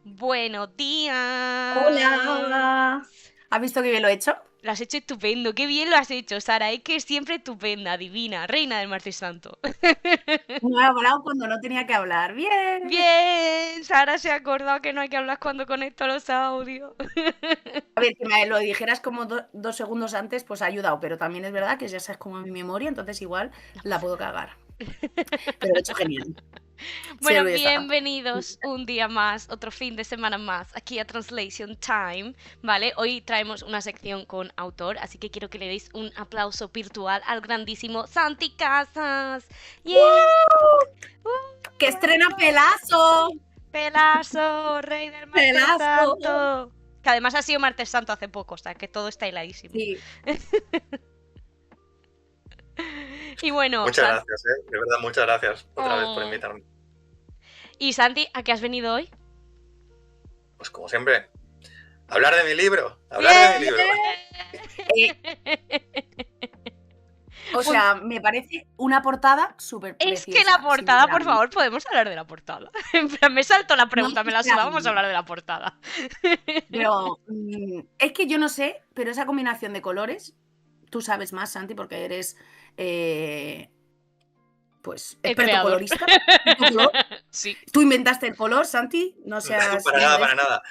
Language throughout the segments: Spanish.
Buenos días. Hola. ¿Has visto que bien lo he hecho? Lo has hecho estupendo. Qué bien lo has hecho, Sara. Es que siempre estupenda, divina, reina del martes santo. No he hablado cuando no tenía que hablar. Bien. Bien, Sara se ha acordado que no hay que hablar cuando conecto los audios. A ver, que me lo dijeras como 2 segundos antes, pues ha ayudado, pero también es verdad que ya sabes como mi memoria, entonces igual No la pasa puedo nada. cagar. Pero lo he hecho genial. Estoy Bueno, orgullosa. bienvenidos un día más, otro fin de semana más, aquí a Translation Time, ¿vale? Hoy traemos una sección con autor, así que quiero que le deis un aplauso virtual al grandísimo Santi Casas. ¡Yeah! ¡Uh! ¡Que estrena ¡Bravo! pelazo! Pelazo, rey del martes ¡Pelazo! santo. Que además ha sido martes santo hace poco, o sea que todo está hiladísimo. Sí. Y bueno, Muchas gracias, de verdad, muchas gracias otra vez por Oh. invitarme. ¿Y Santi, a qué has venido hoy? Pues como siempre, hablar de mi libro, hablar de mi libro. O sea, me parece una portada súper Es que la preciosa, portada, por sinceramente. favor, podemos hablar de la portada. En plan, me salto la No, pregunta, me la espera, suda, vamos a hablar de la portada. pero es que yo no sé, pero esa combinación de colores, tú sabes más, Santi, porque eres, eh, pues, El experto creador. colorista. ¿Tu color? Sí. ¿Tú inventaste el color, Santi? No seas Para nada, para modesto. nada.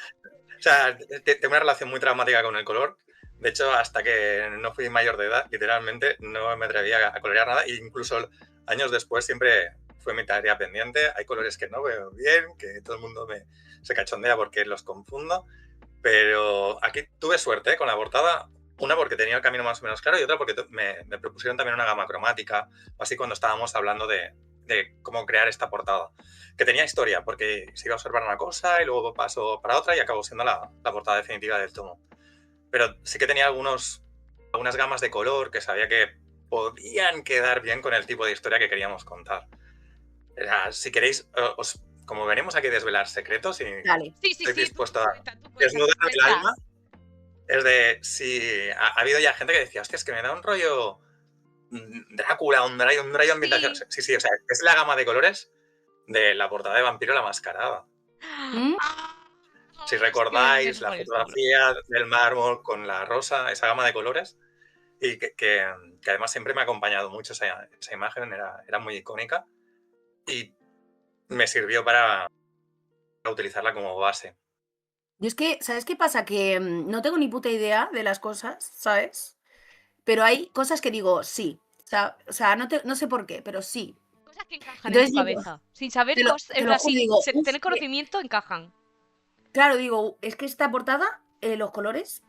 O sea, tengo una relación muy traumática con el color. De hecho, hasta que no fui mayor de edad, literalmente no me atrevía a colorear nada. E incluso años después siempre fue mi tarea pendiente. Hay colores que no veo bien, que todo el mundo se cachondea porque los confundo. Pero aquí tuve suerte con la portada. Una porque tenía el camino más o menos claro y otra porque me propusieron también una gama cromática, así cuando estábamos hablando de cómo crear esta portada. Que tenía historia, porque se iba a observar una cosa y luego pasó para otra y acabó siendo la portada definitiva del tomo. Pero sí que tenía algunas gamas de color que sabía que podían quedar bien con el tipo de historia que queríamos contar. O sea, si queréis, como venimos aquí a desvelar secretos y Dale. Sí, estoy tú dispuesto a cuenta, tú desnudar el alma, cuenta. es de si ha habido ya gente que decía, hostia, es que me da un rollo Drácula, un rayo ambientación. Sí. Sí, o sea, es la gama de colores de la portada de Vampiro la Mascarada. ¿Mm? Si Es que me recordáis sé la cuál es, seguro. fotografía del mármol con la rosa, esa gama de colores, y que además siempre me ha acompañado mucho esa imagen, era muy icónica y me sirvió para utilizarla como base. Yo es que, ¿sabes qué pasa? Que no tengo ni puta idea de las cosas, ¿sabes? Pero hay cosas que digo, sí. O sea, no sé por qué, pero sí. Cosas que encajan en tu Entonces digo, cabeza. Sin saber te lo, cosas, te en lo plan, juro, sin digo, tener conocimiento, encajan. claro, digo, es que esta portada, los colores,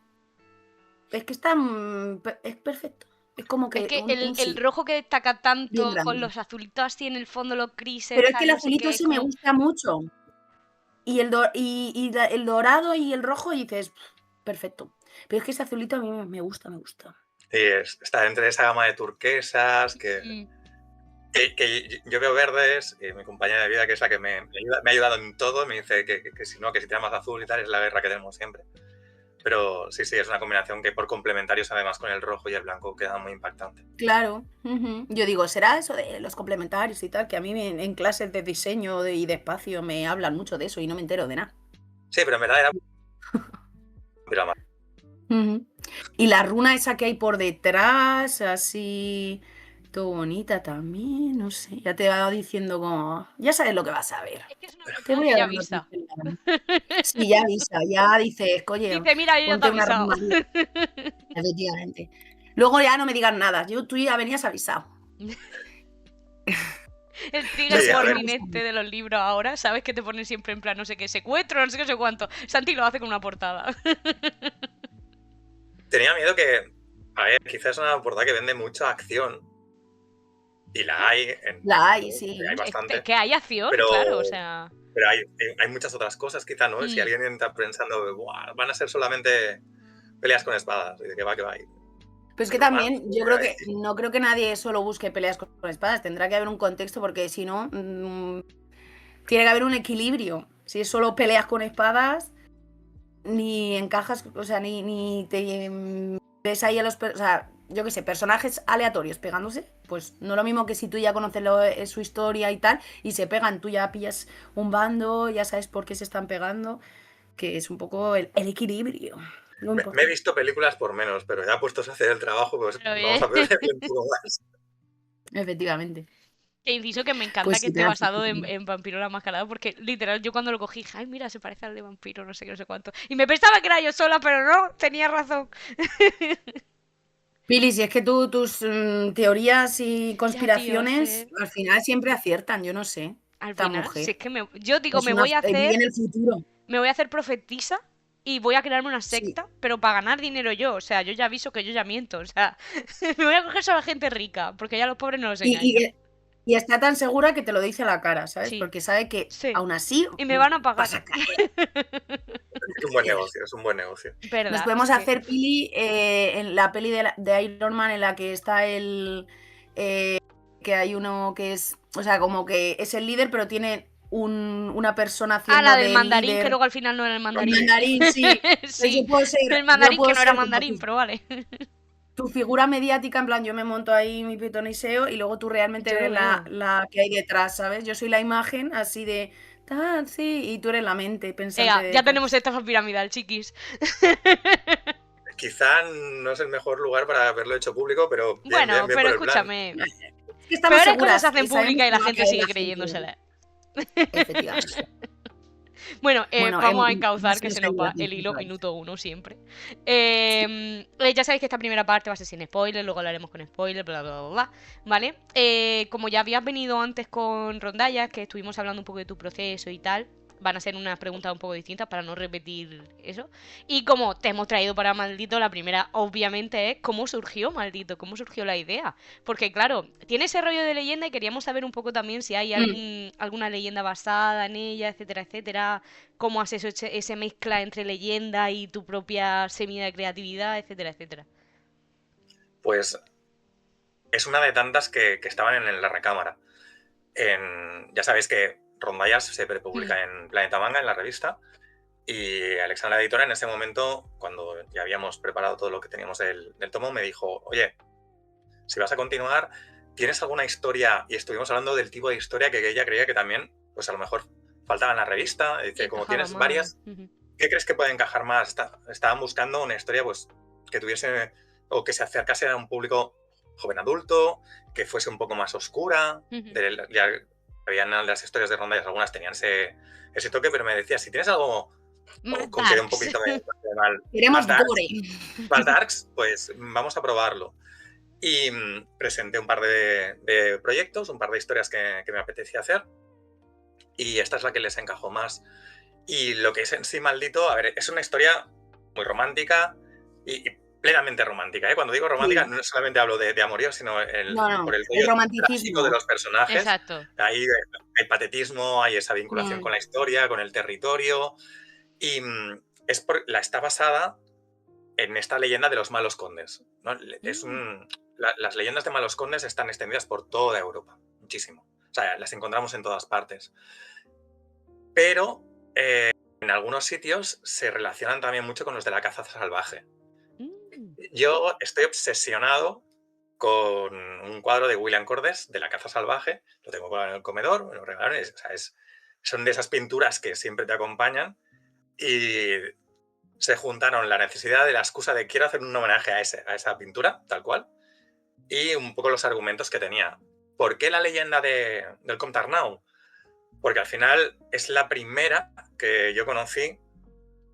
es que están, es perfecto. Es como Es que que el, un el sí, rojo que destaca bien tanto, con grande. los azulitos así en el fondo, los grises, Pero es que tal, el no sé azulito qué, sí me como... gusta mucho. El dorado y el rojo dices, perfecto. Pero es que ese azulito a mí me gusta, me gusta. Y está entre esa gama de turquesas Mm. que yo veo verdes, y mi compañera de vida, que es la que me ha ayudado en todo, me dice que si no, que si tiene más azul y tal, es la guerra que tenemos siempre. Pero sí, es una combinación que por complementarios, además con el rojo y el blanco, queda muy impactante. Claro. Yo digo, ¿será eso de los complementarios y tal? Que a mí en clases de diseño y de espacio me hablan mucho de eso y no me entero de nada. Sí, pero en verdad era... Pero Ujú. Y la runa esa que hay por detrás, así, todo bonita también, no sé. Ya te va diciendo como, ya sabes lo que vas a ver. Es que es una Te portada voy que a ya dar una avisa. pincelada. Sí, ya avisa, ya dices, oye, Dice, mira, yo ya te he ponte una avisado. runa ahí, efectivamente. Luego ya no me digas nada, tú ya venías avisado. El Ya trigger sí, a sabes ver, lo que warning sabes. de los libros ahora, ¿sabes? Que te ponen siempre en plan no sé qué secuestro, no sé qué, no sé cuánto. Santi lo hace con una portada. tenía miedo que... A ver, quizás es una portada que vende mucha acción, y la hay, La hay, hay sí. bastante, Que hay acción, pero, claro, o sea... pero hay muchas otras cosas, quizá, ¿no? Si Mm. alguien está pensando, "Buah, van a ser solamente peleas con espadas", y de que va, que va. Pues que Romance, también, yo creo que no creo que nadie solo busque peleas con espadas, tendrá que haber un contexto porque si no, tiene que haber un equilibrio. Si es solo peleas con espadas, ni encajas, o sea, ni te ves ahí a los... O sea, yo qué sé, personajes aleatorios pegándose, pues no lo mismo que si tú ya conoces su historia y tal, y se pegan, tú ya pillas un bando, ya sabes por qué se están pegando, que es un poco el equilibrio. Lo Me he importante. visto películas por menos, pero ya puestos a hacer el trabajo, pues Pero vamos a bien. perder un poco más. Efectivamente. Que inciso que me encanta Pues que sí, esté pedazo. basado en Vampiro la Mascarada, porque literal yo cuando lo cogí dije, ay, mira, se parece al de Vampiro, no sé qué, no sé cuánto. Y me pensaba que era yo sola, pero no, tenía razón. Pili, si es que tú, tus teorías y Ya, tío, conspiraciones sé. al final siempre aciertan, yo no sé. Al Esta final, si es mujer que yo digo, es una, vive en el futuro. me voy a hacer profetisa y voy a crearme una Sí. secta, pero para ganar dinero yo. O sea, yo ya aviso que yo ya miento. O sea, me voy a coger solo a la gente rica, porque ya a los pobres no los Y, engaño. y, y está tan segura que te lo dice a la cara, ¿sabes? Sí, Porque sabe que sí. aún así Y me van a pagar. vas a caer. Es un buen negocio, es un buen negocio. Nos ¿Verdad? Es podemos que... hacer, Pili, en la peli de Iron Man en la que está que hay uno que es, o sea, como que es el líder, pero tiene una persona Ah, la haciendo del de mandarín, que líder. luego al final no era el El mandarín. mandarín, sí. Pues Sí, el yo mandarín que puedo no era ser como mandarín, pero vale. tu figura mediática, en plan, yo me monto ahí mi pitoniseo y luego tú realmente Yo lo eres veo. la que hay detrás, ¿sabes? Yo soy la imagen así de, tal, sí, y tú eres la mente pensante Ea, ya tenemos detrás. estafa piramidal, chiquis. Quizá no es el mejor lugar para haberlo hecho público, pero bien, bien, Bueno, bien pero por el plan. escúchame. Es que estamos Peores cosas se seguras hacen y sabemos públicas y que la va a gente caer sigue la gente. creyéndosela. Efectivamente. Bueno, Bueno, vamos a va a encauzar que ser se nos segura va el hilo 100%. minuto uno siempre. Sí. Ya sabéis que esta primera parte va a ser sin spoiler, luego hablaremos con spoiler, bla, bla, bla, bla, ¿vale? Como ya habías venido antes con Rondallas, que estuvimos hablando un poco de tu proceso y tal, van a ser unas preguntas un poco distintas para no repetir eso. Y como te hemos traído para Maldito, la primera obviamente es cómo surgió Maldito, cómo surgió la idea. Porque claro, tiene ese rollo de leyenda y queríamos saber un poco también si hay Mm. alguna leyenda basada en ella, etcétera, etcétera. Cómo has hecho ese mezcla entre leyenda y tu propia semilla de creatividad, etcétera, etcétera. Pues es una de tantas que estaban en la recámara. Ya sabéis que Rondallas se Hmm. prepublica en Planeta Manga, en la revista, y Alexandra, la editora, en ese momento, cuando ya habíamos preparado todo lo que teníamos del tomo, me dijo, oye, si vas a continuar, ¿tienes alguna historia? Y estuvimos hablando del tipo de historia que ella creía que también, pues a lo mejor faltaba en la revista. Y Dice, como encajaba tienes más. varias, ¿qué crees que puede encajar más? Estaban buscando una historia pues que tuviese o que se acercase a un público joven adulto, que fuese un poco más oscura. Ya habían las historias de Rondallas, algunas tenían ese toque, pero me decía, si tienes algo Más con que dé un darks. poquito Queremos gore. más darks, pues vamos a probarlo. Y presenté un par de proyectos, un par de historias que me apetecía hacer, y esta es la que les encajó más. Y lo que es en sí Maldito, a ver, es una historia muy romántica y plenamente romántica, ¿eh? Cuando digo romántica, Sí. no solamente hablo de amorío, sino No, por el el rollo trágico de romanticismo. los personajes. Exacto. Ahí hay patetismo, hay esa vinculación Mm. con la historia, con el territorio, y está basada en esta leyenda de los malos condes, ¿no? Las leyendas de malos condes están extendidas por toda Europa, muchísimo. O sea, las encontramos en todas partes. Pero en algunos sitios se relacionan también mucho con los de la caza salvaje. Yo estoy obsesionado con un cuadro de William Cordes de la caza salvaje. Lo tengo en el comedor, me lo regalaron. O sea, son de esas pinturas que siempre te acompañan y se juntaron la necesidad de la excusa de quiero hacer un homenaje a esa pintura, tal cual, y un poco los argumentos que tenía. ¿Por qué la leyenda del Comte Arnau? Porque al final es la primera que yo conocí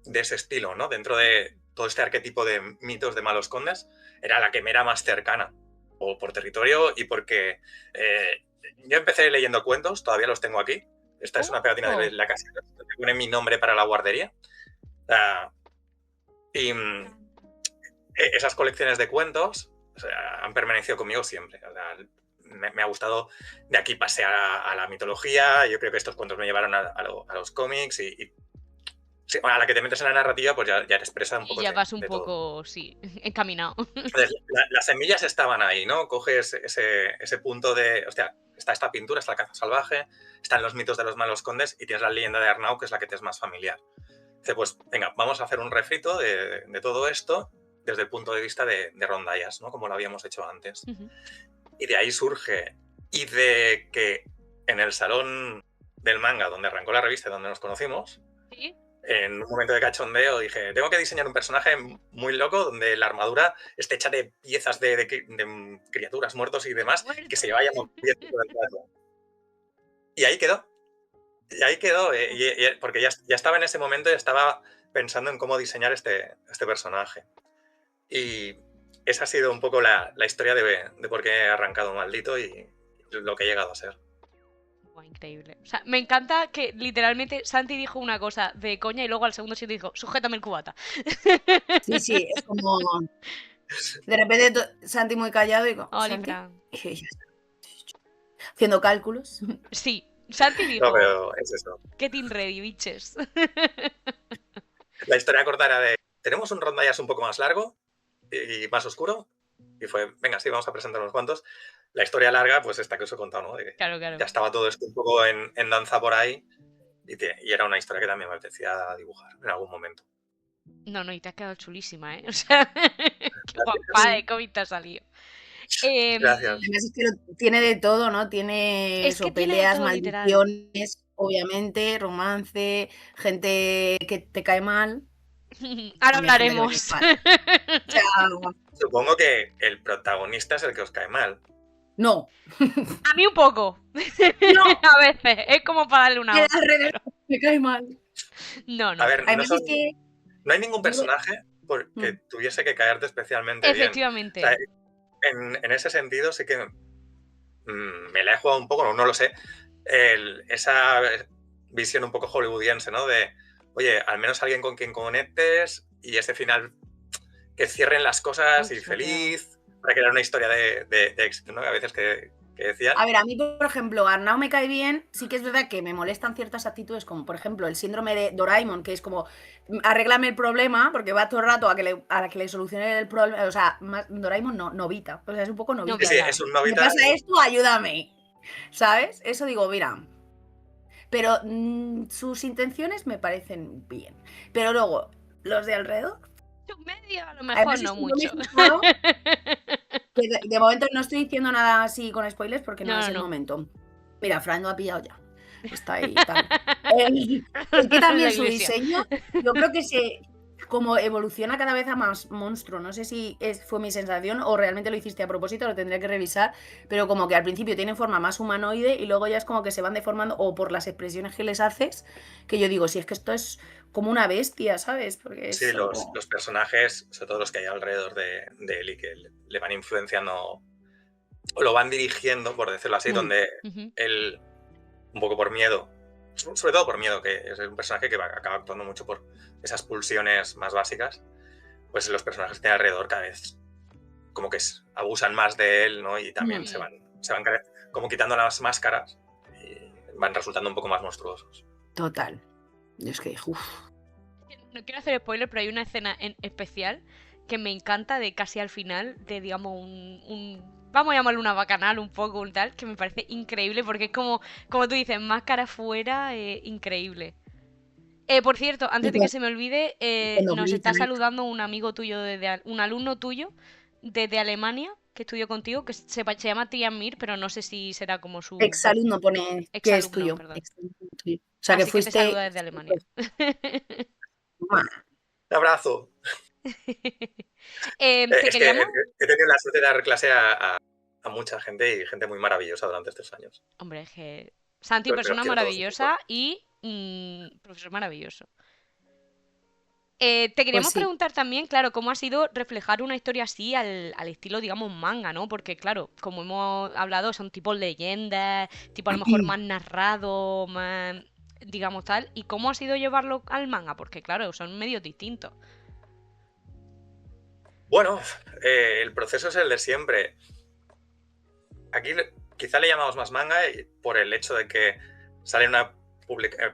de ese estilo, ¿no? Dentro de todo este arquetipo de mitos de malos condes, era la que me era más cercana, o por territorio y porque yo empecé leyendo cuentos, todavía los tengo aquí. Esta es una pegatina de la casa, donde pone mi nombre para la guardería. Y esas colecciones de cuentos, o sea, han permanecido conmigo siempre. O sea, me ha gustado. De aquí pasé a la mitología. Yo creo que estos cuentos me llevaron a los cómics y sí, a la que te metes en la narrativa, pues ya te expresa un Y poco ya vas un de todo. poco, sí, encaminado. Entonces, las semillas estaban ahí, ¿no? Coges ese punto de, hostia, está esta pintura, está la caza salvaje, están los mitos de los malos condes y tienes la leyenda de Arnau, que es la que te es más familiar. Dice, pues venga, vamos a hacer un refrito de todo esto desde el punto de vista de rondallas, ¿no? Como lo habíamos hecho antes. Ujú. Y de ahí surge, y de que en el salón del manga, donde arrancó la revista y donde nos conocimos, ¿Sí? en un momento de cachondeo dije, tengo que diseñar un personaje muy loco donde la armadura esté hecha de piezas de criaturas, muertos y demás, que se vaya moviendo todo el rato. Y ahí quedó. Y ahí quedó, porque ya estaba en ese momento y estaba pensando en cómo diseñar este personaje. Y esa ha sido un poco la historia de por qué he arrancado Maldito y lo que he llegado a ser. Buah, increíble. O sea, me encanta que literalmente Santi dijo una cosa de coña y luego al segundo sitio dijo, sujétame el cubata. Sí, es como... De repente Santi muy callado y digo, Oli, ¿Santi? Fran. Y ya está. Haciendo cálculos. Sí, Santi dijo, No, pero es eso. getting ready, bitches. La historia corta era de, tenemos un rondallas un poco más largo y más oscuro. Y fue, venga, sí, vamos a presentar unos cuantos. La historia larga, pues esta que os he contado, ¿no? De que Claro. ya estaba todo esto un poco en danza por ahí y era una historia que también me apetecía dibujar en algún momento. No, y te has quedado chulísima, ¿eh? O sea, qué guapa de cómic te ha salido. Gracias. Además es que tiene de todo, ¿no? Tiene Es que eso, tiene de peleas, todo, literal. maldiciones, obviamente, romance, gente que te cae mal. Ahora A mí hay gente que me hablaremos. cae mal. O sea, Supongo que el protagonista es el que os cae mal. no. A mí un poco. No. A veces. Es como para darle una El hostia, alrededor pero- me cae mal. No. A ver, Además es que... no hay ningún personaje que tuviese que caerte especialmente Efectivamente. bien. O sea, en ese sentido sí que me la he jugado un poco, no lo sé, esa visión un poco hollywoodiense, ¿no? De, oye, al menos alguien con quien conectes y ese final que cierren las cosas y feliz, para crear una historia de éxito, ¿no? A veces que decían. A ver, a mí, por ejemplo, Arnau me cae bien, sí que es verdad que me molestan ciertas actitudes, como por ejemplo el síndrome de Doraemon, que es como, arréglame el problema, porque va todo el rato a que le solucione el problema, o sea, Doraemon no, Novita, o sea, es un poco Novita. Sí, es un Novita. Me pasa esto, ayúdame, ¿sabes? Eso digo, mira, pero sus intenciones me parecen bien, pero luego, los de alrededor... Medio, a lo mejor Además, no es que yo me he mucho. fijado que de momento no estoy diciendo nada así con spoilers porque no es el momento. Mira, Fran lo ha pillado ya. Está ahí tal. Es que también su diseño, yo creo que como evoluciona cada vez a más monstruo. No sé si fue mi sensación o realmente lo hiciste a propósito, lo tendría que revisar, pero como que al principio tienen forma más humanoide y luego ya es como que se van deformando o por las expresiones que les haces, que yo digo, si es que esto es como una bestia, ¿sabes? Porque sí, los personajes, sobre todo los que hay alrededor de él y que le van influenciando o lo van dirigiendo, por decirlo así, donde él, un poco por miedo, sobre todo por miedo, que es un personaje que acaba actuando mucho por esas pulsiones más básicas, pues los personajes que tiene alrededor cada vez como que abusan más de él, ¿no? Y también se van como quitando las máscaras y van resultando un poco más monstruosos. Total. Es que, No quiero hacer spoiler, pero hay una escena en especial que me encanta de casi al final, de digamos vamos a llamarlo una bacanal un poco, un tal, que me parece increíble porque es como tú dices, máscara fuera, increíble. Por cierto, antes de que se me olvide, nos está saludando un amigo tuyo, un alumno tuyo desde Alemania, que estudió contigo, que se llama Tian Mir, pero no sé si será como su... Exalumno pone que es tuyo. O sea, así que fuiste... que te saluda desde Alemania. Un abrazo. He tenido la suerte de dar clase a mucha gente y gente muy maravillosa durante estos años. Hombre, es que Santi, persona maravillosa y profesor maravilloso. Te queríamos preguntar también, claro, cómo ha sido reflejar una historia así al estilo, digamos, manga, ¿no? Porque, claro, como hemos hablado, son tipo leyendas, tipo a lo mejor más narrado, más, digamos, tal. ¿Y cómo ha sido llevarlo al manga? Porque, claro, son medios distintos. Bueno, el proceso es el de siempre. Aquí quizá le llamamos más manga por el hecho de que sale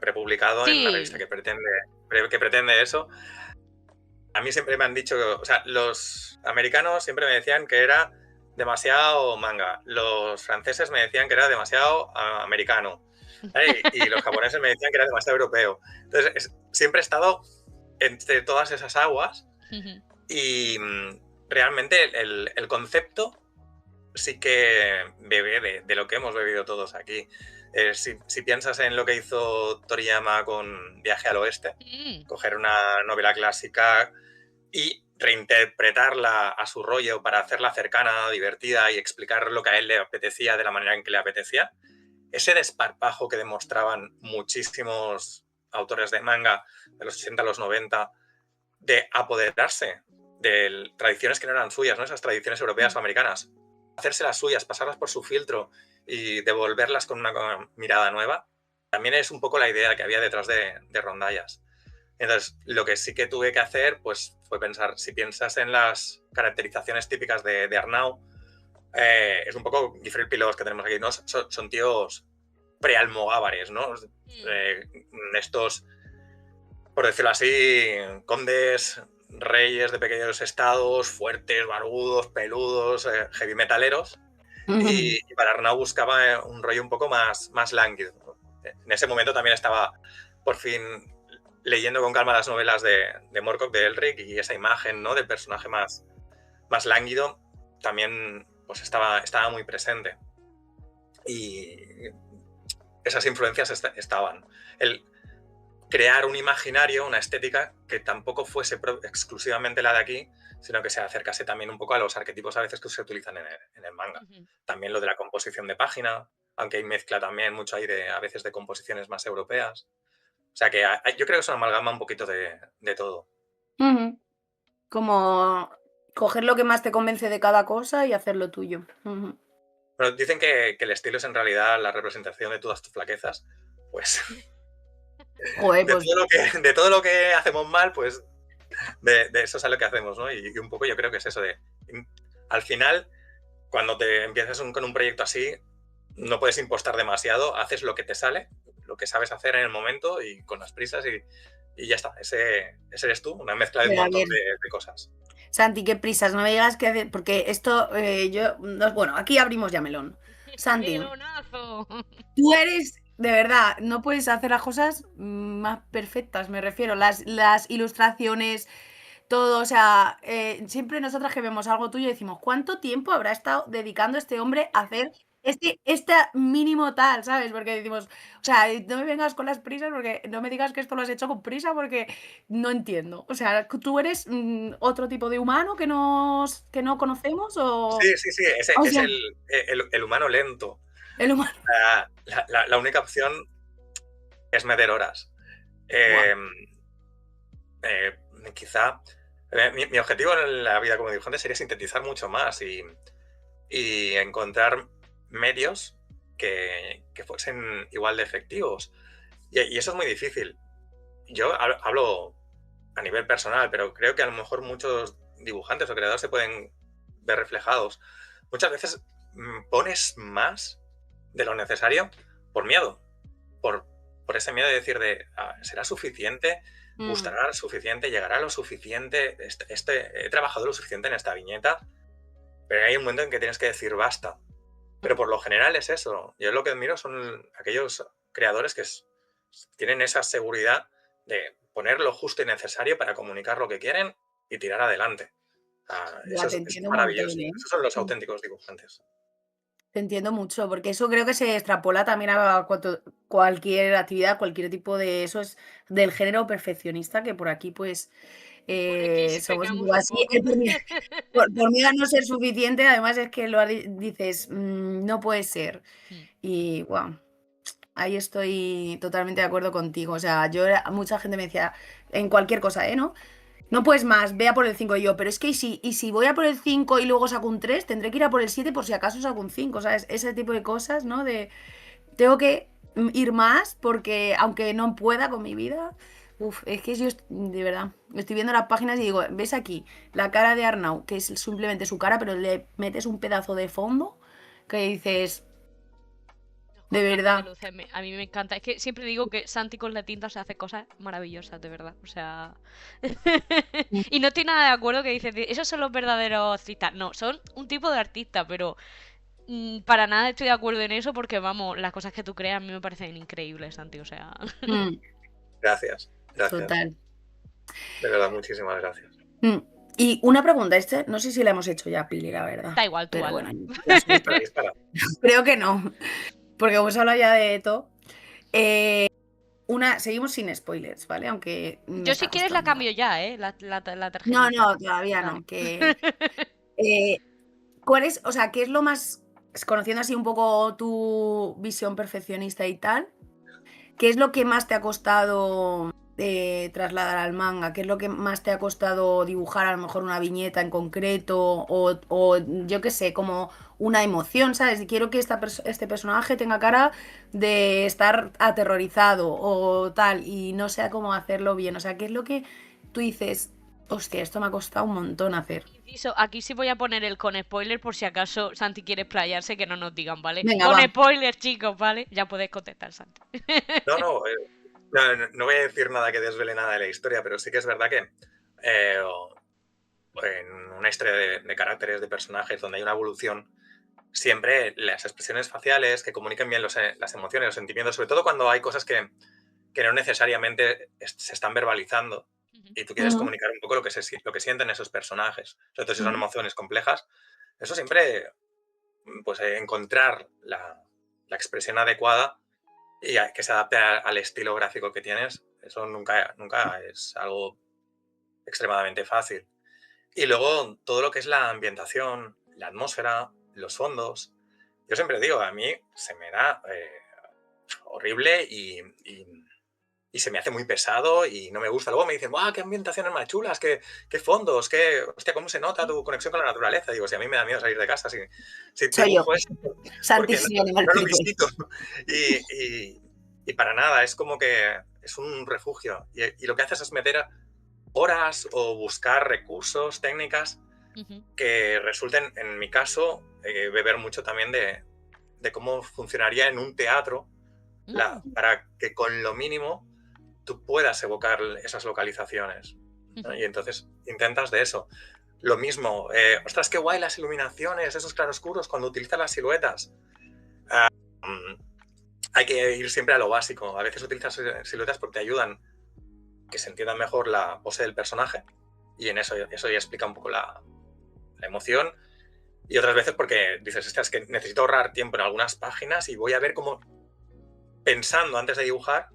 prepublicado en una revista que pretende eso. A mí siempre me han dicho, o sea, los americanos siempre me decían que era demasiado manga, los franceses me decían que era demasiado americano, ¿vale? y los japoneses me decían que era demasiado europeo. Entonces siempre he estado entre todas esas aguas Y realmente el concepto sí que bebe de lo que hemos bebido todos aquí. Si piensas en lo que hizo Toriyama con Viaje al Oeste, coger una novela clásica y reinterpretarla a su rollo para hacerla cercana, divertida y explicar lo que a él le apetecía de la manera en que le apetecía, ese desparpajo que demostraban muchísimos autores de manga de los 80 a los 90 de apoderarse de tradiciones que no eran suyas, ¿no? Esas tradiciones europeas o americanas, hacerse las suyas, pasarlas por su filtro y devolverlas con una mirada nueva, también es un poco la idea que había detrás de Rondallas. Entonces, lo que sí que tuve que hacer pues, fue pensar, si piensas en las caracterizaciones típicas de Arnau, es un poco Guifré Pilós que tenemos aquí, ¿no? Son tíos prealmogávares, ¿no? Estos, por decirlo así, condes, reyes de pequeños estados, fuertes, barbudos, peludos, heavy metaleros. Y para Arnau buscaba un rollo un poco más lánguido. En ese momento también estaba por fin leyendo con calma las novelas de Moorcock, de Elric, y esa imagen, ¿no?, del personaje más lánguido también pues estaba muy presente. Y esas influencias estaban. El crear un imaginario, una estética que tampoco fuese exclusivamente la de aquí, sino que se acercase también un poco a los arquetipos a veces que se utilizan en el manga. También lo de la composición de página, aunque hay mezcla también mucho ahí a veces de composiciones más europeas. O sea que yo creo que es una amalgama un poquito de todo. Como coger lo que más te convence de cada cosa y hacerlo tuyo. Pero dicen que el estilo es en realidad la representación de todas tus flaquezas. Pues Joder, de todo lo que hacemos mal, pues de eso es lo que hacemos, ¿no? Y un poco yo creo que es eso de... Al final, cuando te empiezas con un proyecto así, no puedes impostar demasiado, haces lo que te sale, lo que sabes hacer en el momento y con las prisas y ya está. Ese eres tú, una mezcla de un montón de cosas. Santi, qué prisas, no me digas que hacer, porque esto, bueno, aquí abrimos ya melón. Santi, tú eres, de verdad, no puedes hacer las cosas más perfectas, me refiero, las ilustraciones, todo, o sea, siempre nosotras que vemos algo tuyo decimos, ¿cuánto tiempo habrá estado dedicando este hombre a hacer este mínimo tal, ¿sabes? Porque decimos, o sea, no me vengas con las prisas porque no me digas que esto lo has hecho con prisa porque no entiendo. O sea, ¿tú eres otro tipo de humano que no conocemos o...? Sí, ese O es sea, el humano lento. el humano. La única opción es meter horas. Quizá mi objetivo en la vida como dibujante sería sintetizar mucho más y encontrar medios que fuesen igual de efectivos. Y eso es muy difícil. Yo hablo a nivel personal, pero creo que a lo mejor muchos dibujantes o creadores se pueden ver reflejados. Muchas veces pones más de lo necesario por miedo, por ese miedo de decir ¿será suficiente? ¿Gustará suficiente? ¿Llegará lo suficiente? He trabajado lo suficiente en esta viñeta, pero hay un momento en que tienes que decir basta. Pero por lo general es eso. Yo lo que admiro son aquellos creadores que tienen esa seguridad de poner lo justo y necesario para comunicar lo que quieren y tirar adelante. Eso es maravilloso. Esos son los auténticos dibujantes. Te entiendo mucho, porque eso creo que se extrapola también a cualquier actividad, cualquier tipo de... Eso es del género perfeccionista, que por aquí pues somos un poco así. Por miedo a no ser suficiente, además es que dices, no puede ser. Y wow, ahí estoy totalmente de acuerdo contigo. O sea, mucha gente me decía, en cualquier cosa, ¿no? No puedes más, ve a por el 5 y yo, pero es que y si voy a por el 5 y luego saco un 3, tendré que ir a por el 7 por si acaso saco un 5, ¿sabes? Ese tipo de cosas, ¿no? Tengo que ir más porque aunque no pueda con mi vida, es que yo de verdad, estoy viendo las páginas y digo, ves aquí la cara de Arnau, que es simplemente su cara, pero le metes un pedazo de fondo que dices... De verdad. A mí me encanta. Es que siempre digo que Santi con la tinta se hace cosas maravillosas, de verdad. O sea... y no estoy nada de acuerdo que dices, esos son los verdaderos artistas. No, son un tipo de artista, pero para nada estoy de acuerdo en eso porque, vamos, las cosas que tú creas a mí me parecen increíbles, Santi. O sea... Gracias. Total. De verdad, muchísimas gracias. Y una pregunta, no sé si la hemos hecho ya, Pili, la verdad. Da igual, tú Pero hazla. bueno, ya sé, Dispara. creo que no, porque hemos hablado ya de todo. Seguimos sin spoilers, ¿vale? Aunque me Yo si está quieres la costando. cambio ya, la No, tarjetita. todavía Vale. no. ¿Cuál es, o sea, qué es lo más, conociendo así un poco tu visión perfeccionista y tal, qué es lo que más te ha costado trasladar al manga? ¿Qué es lo que más te ha costado dibujar a lo mejor una viñeta en concreto? O yo qué sé, como una emoción, ¿sabes? Quiero que este personaje tenga cara de estar aterrorizado o tal, y no sé cómo hacerlo bien. O sea, ¿qué es lo que tú dices? Hostia, esto me ha costado un montón hacer. Inciso, aquí sí voy a poner el con spoiler por si acaso Santi quiere explayarse, que no nos digan, ¿vale? Venga, Con va. spoiler, chicos, ¿vale? Ya podéis contestar, Santi. No, no voy a decir nada que desvele nada de la historia, pero sí que es verdad que eh, en una historia de caracteres, de personajes, donde hay una evolución, siempre las expresiones faciales que comuniquen bien las emociones, los sentimientos, sobre todo cuando hay cosas que no necesariamente se están verbalizando y tú quieres Ujú, comunicar un poco lo que sienten esos personajes, sobre todo si son ujú. emociones complejas. Eso siempre, pues encontrar la expresión adecuada y que se adapte al estilo gráfico que tienes, eso nunca es algo extremadamente fácil. Y luego todo lo que es la ambientación, la atmósfera, los fondos. Yo siempre digo, a mí se me da horrible y se me hace muy pesado y no me gusta. Luego me dicen, ¡guau, qué ambientaciones más chulas! ¡Qué fondos! Hostia, ¿cómo se nota tu conexión con la naturaleza? Digo, si a mí me da miedo salir de casa si Soy yo, dibujo eso, porque Santísimo Animal no lo People. visito. Y para nada, es como que es un refugio. Y lo que haces es meter horas o buscar recursos, técnicas que resulten, en mi caso, beber mucho también de cómo funcionaría en un teatro para que con lo mínimo tú puedas evocar esas localizaciones, ¿no? Y entonces intentas de eso. Lo mismo, ostras, qué guay las iluminaciones, esos claroscuros cuando utilizas las siluetas. Hay que ir siempre a lo básico. A veces utilizas siluetas porque te ayudan que se entienda mejor la pose del personaje y en eso ya explica un poco la emoción. Y otras veces porque dices, es que necesito ahorrar tiempo en algunas páginas y voy a ver cómo, pensando antes de dibujar,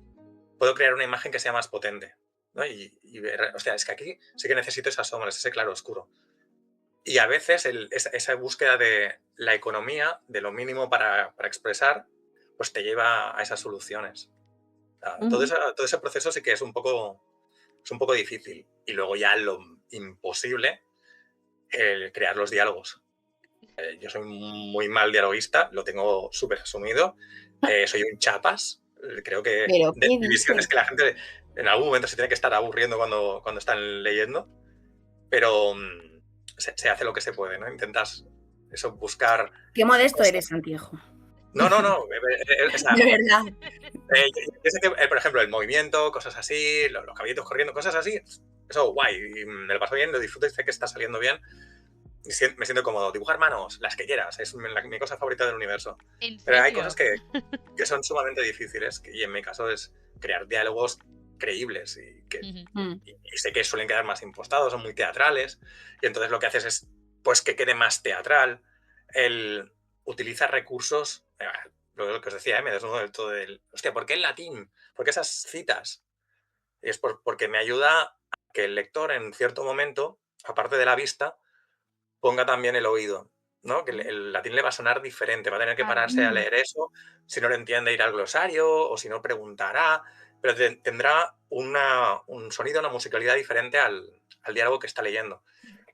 puedo crear una imagen que sea más potente, ¿no? Y ver, hostia, es que aquí sí que necesito esas sombras, ese claro oscuro. Y a veces esa búsqueda de la economía, de lo mínimo para expresar, pues te lleva a esas soluciones. Todo Ujú. ese proceso sí que es un poco difícil. Y luego ya lo imposible, el crear los diálogos. Yo soy muy mal dialoguista, lo tengo súper asumido. Soy un chapas. Creo que Pero, ¿qué mi visión es dices? que la gente en algún momento se tiene que estar aburriendo cuando están leyendo, pero se hace lo que se puede, ¿no? Intentas eso, buscar Qué modesto cosas. eres, Santiago. No. O sea, De verdad. yo sé que, por ejemplo, el movimiento, cosas así, los caballitos corriendo, cosas así, eso guay. Y me lo paso bien, lo disfruto y sé que está saliendo bien. Y me siento cómodo. Dibujar manos, las que quieras, es mi cosa favorita del universo. ¿En Pero hay cosas serio? que son sumamente difíciles y en mi caso es crear diálogos creíbles Mm. y sé que suelen quedar más impostados, son muy teatrales y entonces lo que haces es pues que quede más teatral. El utiliza recursos, lo que os decía, me desnudo del todo hostia, ¿por qué el latín? ¿Por qué esas citas? Y es porque me ayuda a que el lector en cierto momento, aparte de la vista, ponga también el oído, ¿no? Que el latín le va a sonar diferente, va a tener que Claro. pararse a leer eso, si no lo entiende ir al glosario o si no preguntará, pero tendrá un sonido, una musicalidad diferente al diálogo que está leyendo.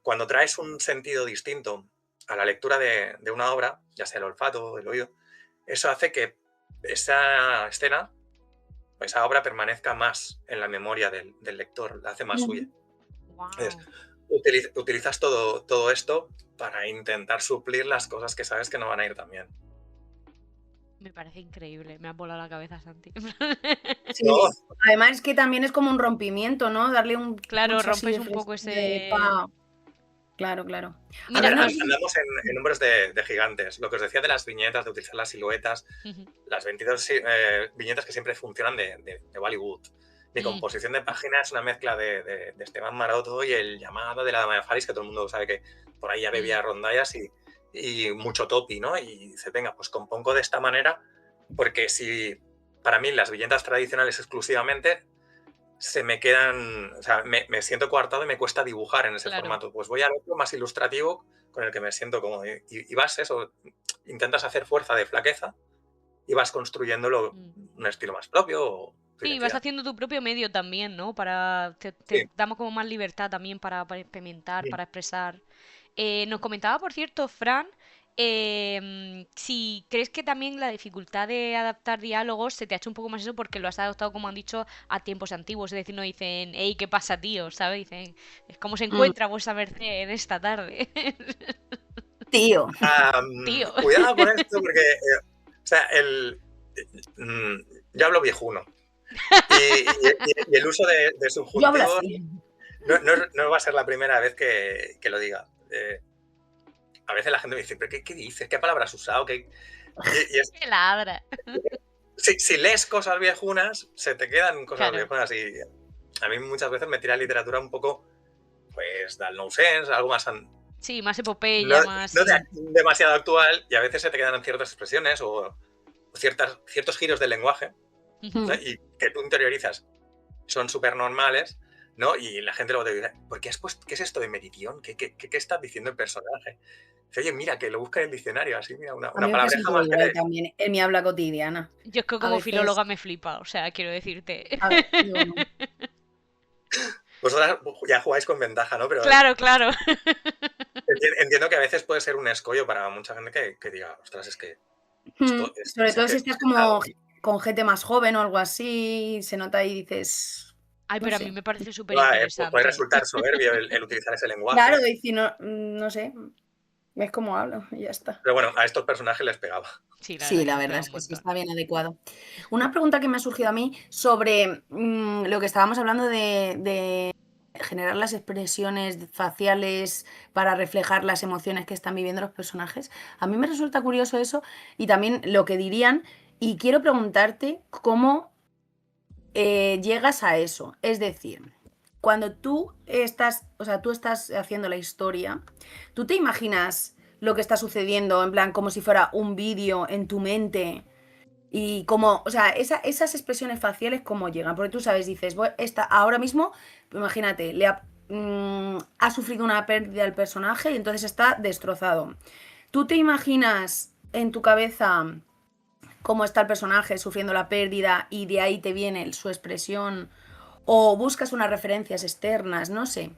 Cuando traes un sentido distinto a la lectura de una obra, ya sea el olfato o el oído, eso hace que esa escena, esa obra permanezca más en la memoria del lector, la hace más suya. Ujú. Entonces, Wow. utilizas todo esto para intentar suplir las cosas que sabes que no van a ir tan bien. Me parece increíble. Me ha volado la cabeza, Santi. No, Sí, además que también es como un rompimiento, ¿no? Darle un Claro, pulso así rompes de un poco frescura, de ese. pa. Claro, claro. a Mira, ver, Hablando y. así, andamos en números de gigantes. Lo que os decía de las viñetas, de utilizar las siluetas, las 22 viñetas que siempre funcionan de Bollywood. Mi composición de página es una mezcla de Esteban Maroto y el llamado de la Dama de Faris, que todo el mundo sabe que por ahí ya bebía rondallas y mucho topi, ¿no? Y dice, venga, pues compongo de esta manera, porque si para mí las viñetas tradicionales exclusivamente se me quedan, o sea, me siento coartado y me cuesta dibujar en ese formato. Pues voy al otro más ilustrativo con el que me siento cómodo. Y vas eso, intentas hacer fuerza de flaqueza y vas construyéndolo un estilo más propio. Sí, vas haciendo tu propio medio también, ¿no? Te damos como más libertad también para experimentar, para expresar. Nos comentaba, por cierto, Fran, si crees que también la dificultad de adaptar diálogos se te ha hecho un poco más eso porque lo has adaptado, como han dicho, a tiempos antiguos. Es decir, no dicen, hey, ¿qué pasa, tío? ¿Sabes? Dicen, ¿cómo se encuentra vuestra merced en esta tarde? Tío. Tío. Cuidado con esto porque, o sea, yo hablo viejuno. Y el uso de subjuntivos no va a ser la primera vez que lo diga. A veces la gente me dice, ¿pero qué dices? ¿Qué palabras has usado? ¿Qué ladra? Si lees cosas viejunas, se te quedan cosas viejunas. Y a mí muchas veces me tira literatura un poco, pues, del no sense, algo más... Sí, más epopeya, más... No demasiado actual, y a veces se te quedan ciertas expresiones o ciertos giros del lenguaje, ¿no? Y que tú interiorizas son súper normales, ¿no? Y la gente luego te dice, ¿qué es esto de meridión? ¿Qué está diciendo el personaje? Dice, oye, mira, que lo busca en el diccionario, así, mira, una palabreja más que... también en mi habla cotidiana. Yo es que como filóloga me flipa, o sea, quiero decirte. A ver, digo, no. Vosotras ya jugáis con ventaja, ¿no? Pero claro. Entiendo que a veces puede ser un escollo para mucha gente que diga, ostras, es que... Sobre todo si estás como con gente más joven o algo así, se nota y dices... Ay, pero a mí me parece súper interesante. Puede resultar soberbio el utilizar ese lenguaje. Claro, y si no sé, es como hablo y ya está. Pero bueno, a estos personajes les pegaba. Sí, la verdad es que sí, está bien adecuado. Una pregunta que me ha surgido a mí sobre lo que estábamos hablando de generar las expresiones faciales para reflejar las emociones que están viviendo los personajes. A mí me resulta curioso eso y también lo que dirían, y quiero preguntarte cómo llegas a eso. Es decir, cuando tú estás haciendo la historia, ¿tú te imaginas lo que está sucediendo en plan como si fuera un vídeo en tu mente? Y como, o sea, esas expresiones faciales, ¿cómo llegan? Porque tú sabes, dices, ahora mismo, imagínate, ha sufrido una pérdida el personaje y entonces está destrozado. ¿Tú te imaginas en tu cabeza cómo está el personaje sufriendo la pérdida y de ahí te viene su expresión? ¿O buscas unas referencias externas? No sé.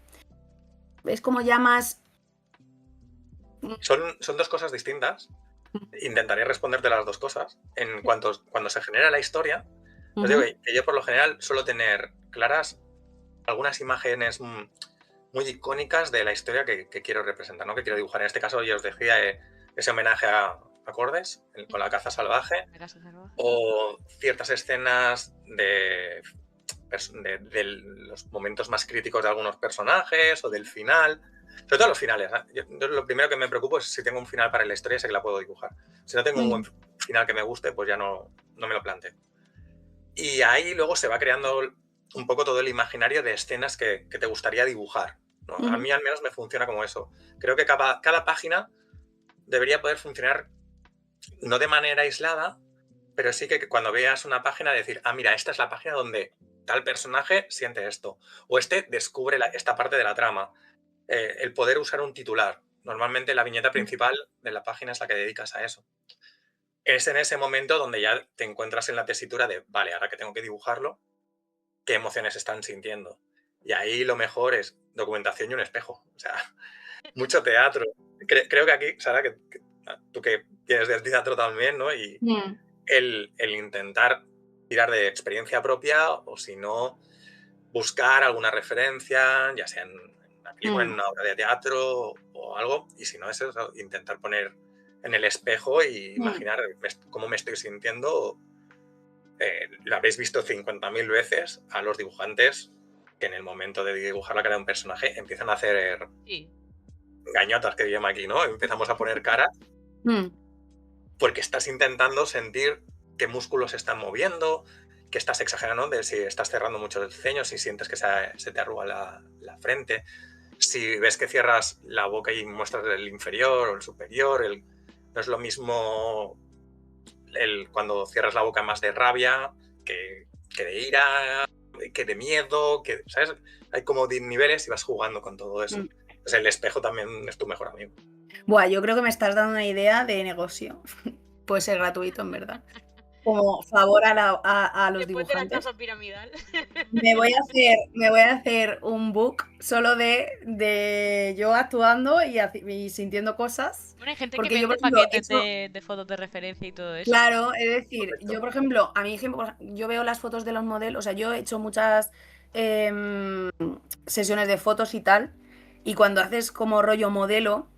Es como ya más... Son dos cosas distintas. Intentaré responderte las dos cosas. Cuando se genera la historia, os digo que yo por lo general suelo tener claras algunas imágenes muy icónicas de la historia que quiero representar, ¿no? Que quiero dibujar. En este caso yo os decía ese homenaje a Acordes con la caza salvaje o ciertas escenas de los momentos más críticos de algunos personajes o del final. Sobre todo los finales, ¿eh? Yo lo primero que me preocupo es si tengo un final para la historia, sé que la puedo dibujar. Si no tengo un buen final que me guste, pues ya no me lo planteo. Y ahí luego se va creando un poco todo el imaginario de escenas que te gustaría dibujar, ¿no? A mí al menos me funciona como eso. Creo que cada página debería poder funcionar no de manera aislada, pero sí que cuando veas una página decir, mira, esta es la página donde tal personaje siente esto, o descubre esta parte de la trama. El poder usar un titular. Normalmente la viñeta principal de la página es la que dedicas a eso. Es en ese momento donde ya te encuentras en la tesitura de, vale, ahora que tengo que dibujarlo, ¿qué emociones están sintiendo? Y ahí lo mejor es documentación y un espejo. O sea, mucho teatro. Creo que aquí, Sara, que tú que tienes del teatro también, ¿no? Y el intentar tirar de experiencia propia o si no, buscar alguna referencia, ya sea en en una obra de teatro o algo, y si no es eso, intentar poner en el espejo y imaginar cómo me estoy sintiendo. Lo habéis visto 50.000 veces a los dibujantes que en el momento de dibujar la cara de un personaje empiezan a hacer gañotas, que llama aquí, ¿no? Empezamos a poner cara porque estás intentando sentir qué músculos se están moviendo, que estás exagerando, de si estás cerrando mucho el ceño, si sientes que se te arruga la frente, si ves que cierras la boca y muestras el inferior o el superior, no es lo mismo cuando cierras la boca más de rabia que de ira, que de miedo, que, ¿sabes? Hay como niveles y vas jugando con todo eso. Pues el espejo también es tu mejor amigo. Buah, yo creo que me estás dando una idea de negocio. Puede ser gratuito, en verdad. Como favor a los Después de la dibujantes. estafa piramidal. Me voy a hacer un book solo de yo actuando y sintiendo cosas. Bueno, hay gente Porque que yo, vende por ejemplo, paquetes de fotos de referencia y todo eso. claro, es decir, Correcto. yo, por ejemplo, a mí, yo veo las fotos de los modelos, o sea, yo he hecho muchas sesiones de fotos y tal, y cuando haces como rollo modelo,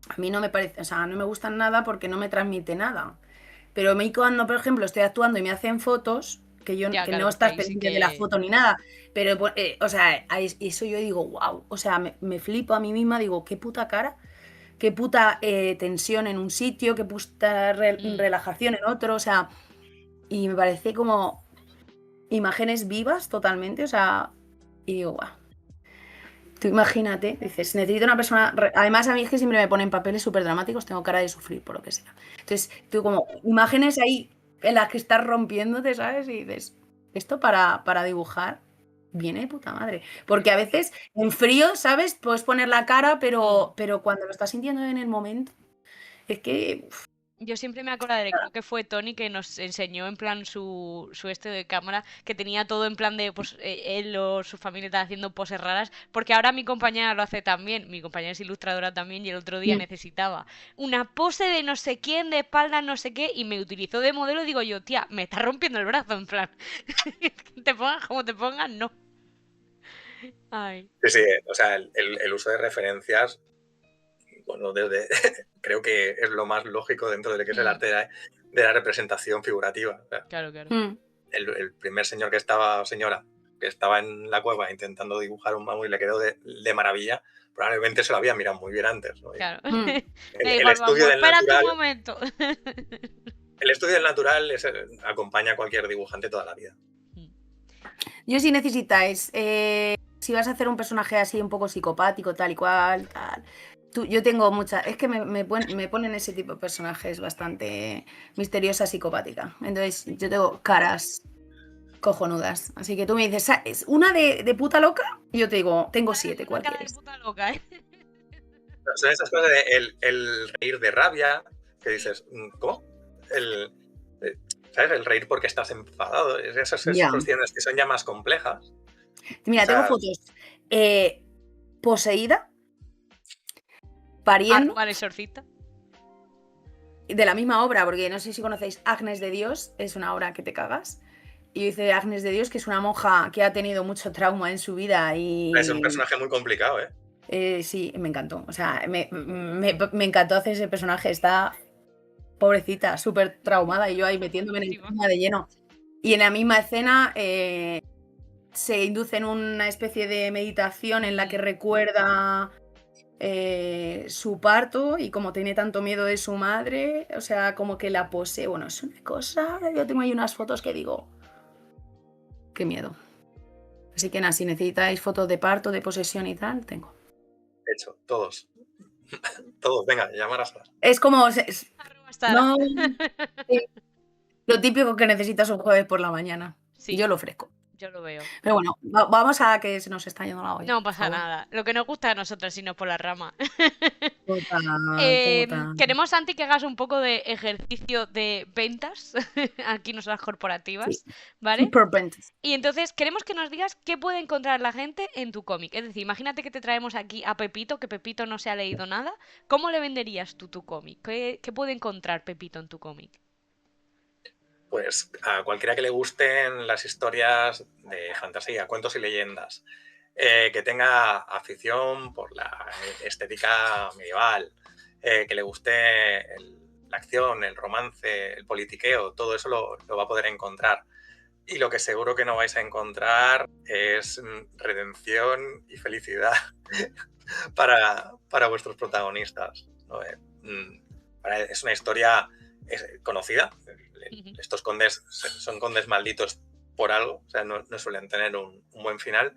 a mí no me parece, o sea, no me gustan nada porque no me transmite nada. Pero a mí cuando, por ejemplo, estoy actuando y me hacen fotos, que Ya, que claro, no porque estás ahí sí pendiente de la que... foto ni nada, pero, o sea, eso yo digo, wow, o sea, me flipo a mí misma, digo, qué puta cara, qué puta tensión en un sitio, qué puta relajación en otro, o sea, y me parece como imágenes vivas totalmente, o sea, y digo, wow. Tú imagínate, dices, necesito una persona. Además, a mí es que siempre me ponen papeles súper dramáticos, tengo cara de sufrir por lo que sea. Entonces, tú como imágenes ahí en las que estás rompiéndote, ¿sabes? Y dices, esto para dibujar viene de puta madre. Porque a veces en frío, ¿sabes? Puedes poner la cara, pero cuando lo estás sintiendo en el momento, es que. Yo siempre me acordaré, creo que fue Tony que nos enseñó en plan su de cámara, que tenía todo en plan de, pues él o su familia estaba haciendo poses raras, porque ahora mi compañera lo hace también, mi compañera es ilustradora también y el otro día necesitaba una pose de no sé quién, de espalda, no sé qué, y me utilizó de modelo y digo yo, tía, me está rompiendo el brazo, en plan, te pongas como te pongas, no. Ay. Sí, o sea, el uso de referencias, bueno, creo que es lo más lógico dentro de lo que es el arte de la representación figurativa. O sea, Claro. el primer señor que estaba, señora, que estaba en la cueva intentando dibujar un mamut y le quedó de maravilla, probablemente se lo había mirado muy bien antes, ¿no? Claro. El estudio del espérate natural, un momento. el estudio del natural acompaña a cualquier dibujante toda la vida. Yo si necesitáis, si vas a hacer un personaje así un poco psicopático, tal y cual, tal. Yo tengo muchas, es que me ponen ese tipo de personajes bastante misteriosa, psicopática. Entonces yo tengo caras cojonudas. Así que tú me dices, ¿es una de puta loca? Y yo te digo, tengo 7, ¿cuál Cara de quieres? puta loca, ¿eh? Son esas cosas de el reír de rabia, que dices, ¿cómo? ¿Sabes? El reír porque estás enfadado. Esas Ya. cuestiones que son ya más complejas. Mira, O sea, tengo fotos poseída, pariendo, Arroba el exorcista. de la misma obra, porque no sé si conocéis Agnes de Dios, es una obra que te cagas. Y yo hice Agnes de Dios, que es una monja que ha tenido mucho trauma en su vida y... es un personaje muy complicado, ¿eh? Sí, me encantó. O sea, me encantó hacer ese personaje. Está pobrecita, súper traumada y yo ahí metiéndome en el trauma de lleno. Y en la misma escena se induce en una especie de meditación en la que recuerda su parto y como tiene tanto miedo de su madre, o sea, como que la posee. Bueno, es una cosa. Yo tengo ahí unas fotos que digo, qué miedo. Así que nada, si necesitáis fotos de parto, de posesión y tal, tengo. Hecho, todos. Todos, venga, llamar a Sara. Es como... Arroba Sara. No, lo típico que necesitas un jueves por la mañana. Sí. Yo lo ofrezco. Yo lo veo. Pero bueno, vamos a que se nos está yendo la olla. No por pasa favor. nada. Lo que nos gusta a nosotras, sino por la rama. Total. Queremos, Santi, que hagas un poco de ejercicio de ventas aquí nosotras corporativas, Sí. ¿vale? Super ventas. Y entonces queremos que nos digas qué puede encontrar la gente en tu cómic. Es decir, imagínate que te traemos aquí a Pepito, que Pepito no se ha leído nada. ¿Cómo le venderías tú tu cómic? ¿Qué puede encontrar Pepito en tu cómic? Pues a cualquiera que le gusten las historias de fantasía, cuentos y leyendas, que tenga afición por la estética medieval, que le guste la acción, el romance, el politiqueo, todo eso lo va a poder encontrar. Y lo que seguro que no vais a encontrar es redención y felicidad para vuestros protagonistas, ¿no? Es una historia conocida. Estos condes son condes malditos por algo, o sea, no suelen tener un buen final,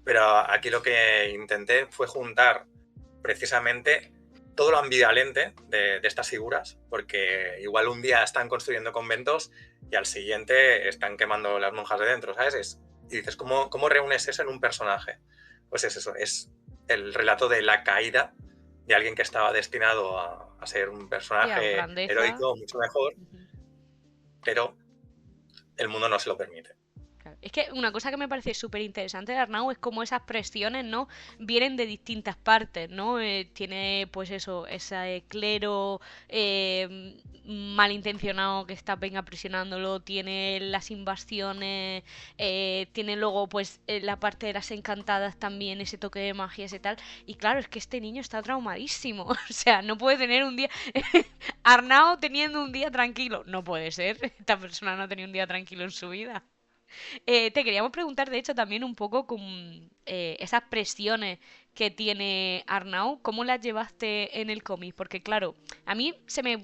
pero aquí lo que intenté fue juntar precisamente todo lo ambivalente de estas figuras, porque igual un día están construyendo conventos y al siguiente están quemando las monjas de dentro, ¿sabes? Y dices, ¿cómo reúnes eso en un personaje? Pues es eso, es el relato de la caída de alguien que estaba destinado a ser un personaje grandeza. heroico, mucho mejor, Ujú. pero el mundo no se lo permite. Claro. Es que una cosa que me parece súper interesante de Arnau es cómo esas presiones, ¿no? Vienen de distintas partes, ¿no? Tiene, pues eso, ese clero malintencionado que está venga presionándolo, tiene las invasiones, tiene luego, pues, la parte de las encantadas también, ese toque de magia, ese tal. Y claro, es que este niño está traumadísimo. O sea, no puede tener un día. Arnau teniendo un día tranquilo. No puede ser. Esta persona no ha tenido un día tranquilo en su vida. Te queríamos preguntar, de hecho, también un poco con esas presiones que tiene Arnau, ¿cómo las llevaste en el cómic? Porque claro, a mí se me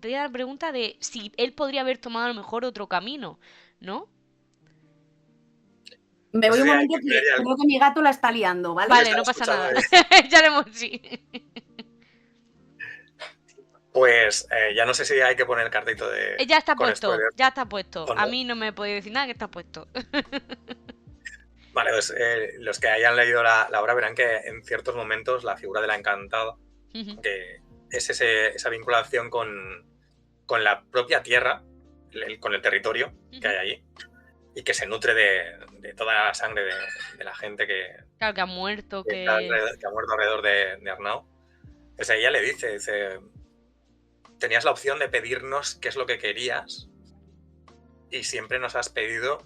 da la pregunta de si él podría haber tomado a lo mejor otro camino, ¿no? Me No voy sé un si hay momento que ver que creo que mi gato la está liando, ¿vale? Vale, estaba no pasa escuchando. nada. Ya haremos sí. Pues ya no sé si hay que poner el cartito Ya está con puesto, spoilers. ya está puesto. ¿O A no? mí no me puede decir nada que está puesto. Vale, pues los que hayan leído la obra verán que en ciertos momentos la figura de la encantada, Ujú, que es esa vinculación con la propia tierra, con el territorio que ujú. hay allí, y que se nutre de toda la sangre de la gente Claro que ha muerto, que está que... que ha muerto alrededor de Arnau. O sea, ella le dice, tenías la opción de pedirnos qué es lo que querías y siempre nos has pedido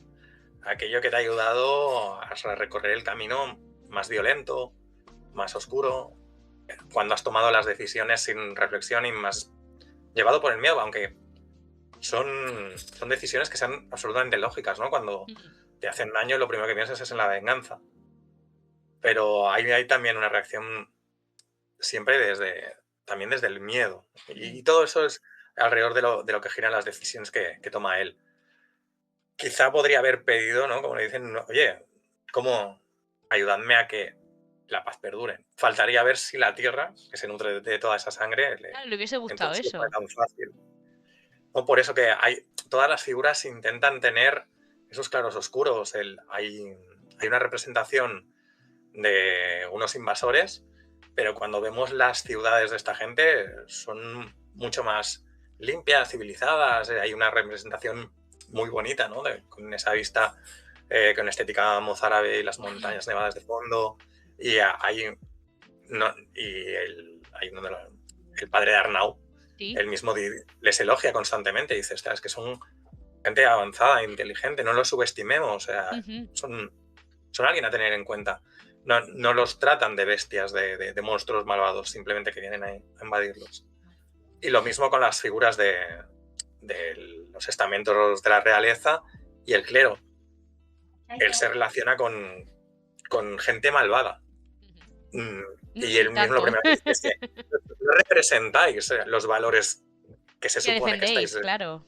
aquello que te ha ayudado a recorrer el camino más violento, más oscuro, cuando has tomado las decisiones sin reflexión y más llevado por el miedo, aunque son decisiones que sean absolutamente lógicas, ¿no? Cuando Ujú, te hacen daño, lo primero que piensas es en la venganza. Pero hay también una reacción siempre también desde el miedo. ujú. Y todo eso es alrededor de lo que giran las decisiones que toma él. Quizá podría haber pedido, ¿no? Como le dicen, "No, oye, ¿cómo ayudadme a que la paz perdure? Faltaría ver si la tierra, que se nutre de toda esa sangre, Claro, le hubiese gustado entonces lo pone eso. tan fácil. O por eso que todas las figuras intentan tener esos claros oscuros. Hay una representación de unos invasores, pero cuando vemos las ciudades de esta gente son mucho más limpias, civilizadas. Hay una representación muy bonita, ¿no? Con esa vista, con estética mozárabe y las montañas nevadas de fondo. Y hay uno el padre de Arnau, Sí. él mismo les elogia constantemente. Dice, es que son gente avanzada, inteligente, no los subestimemos. O sea, Ujú. son alguien a tener en cuenta. No los tratan de bestias, de monstruos malvados, simplemente que vienen a invadirlos. Y lo mismo con las figuras de los estamentos de la realeza y el clero. Él se relaciona con gente malvada. Y él Y mismo lo tanto. primero que dice es que no representáis los valores que se Que supone que defendéis, estáis. claro.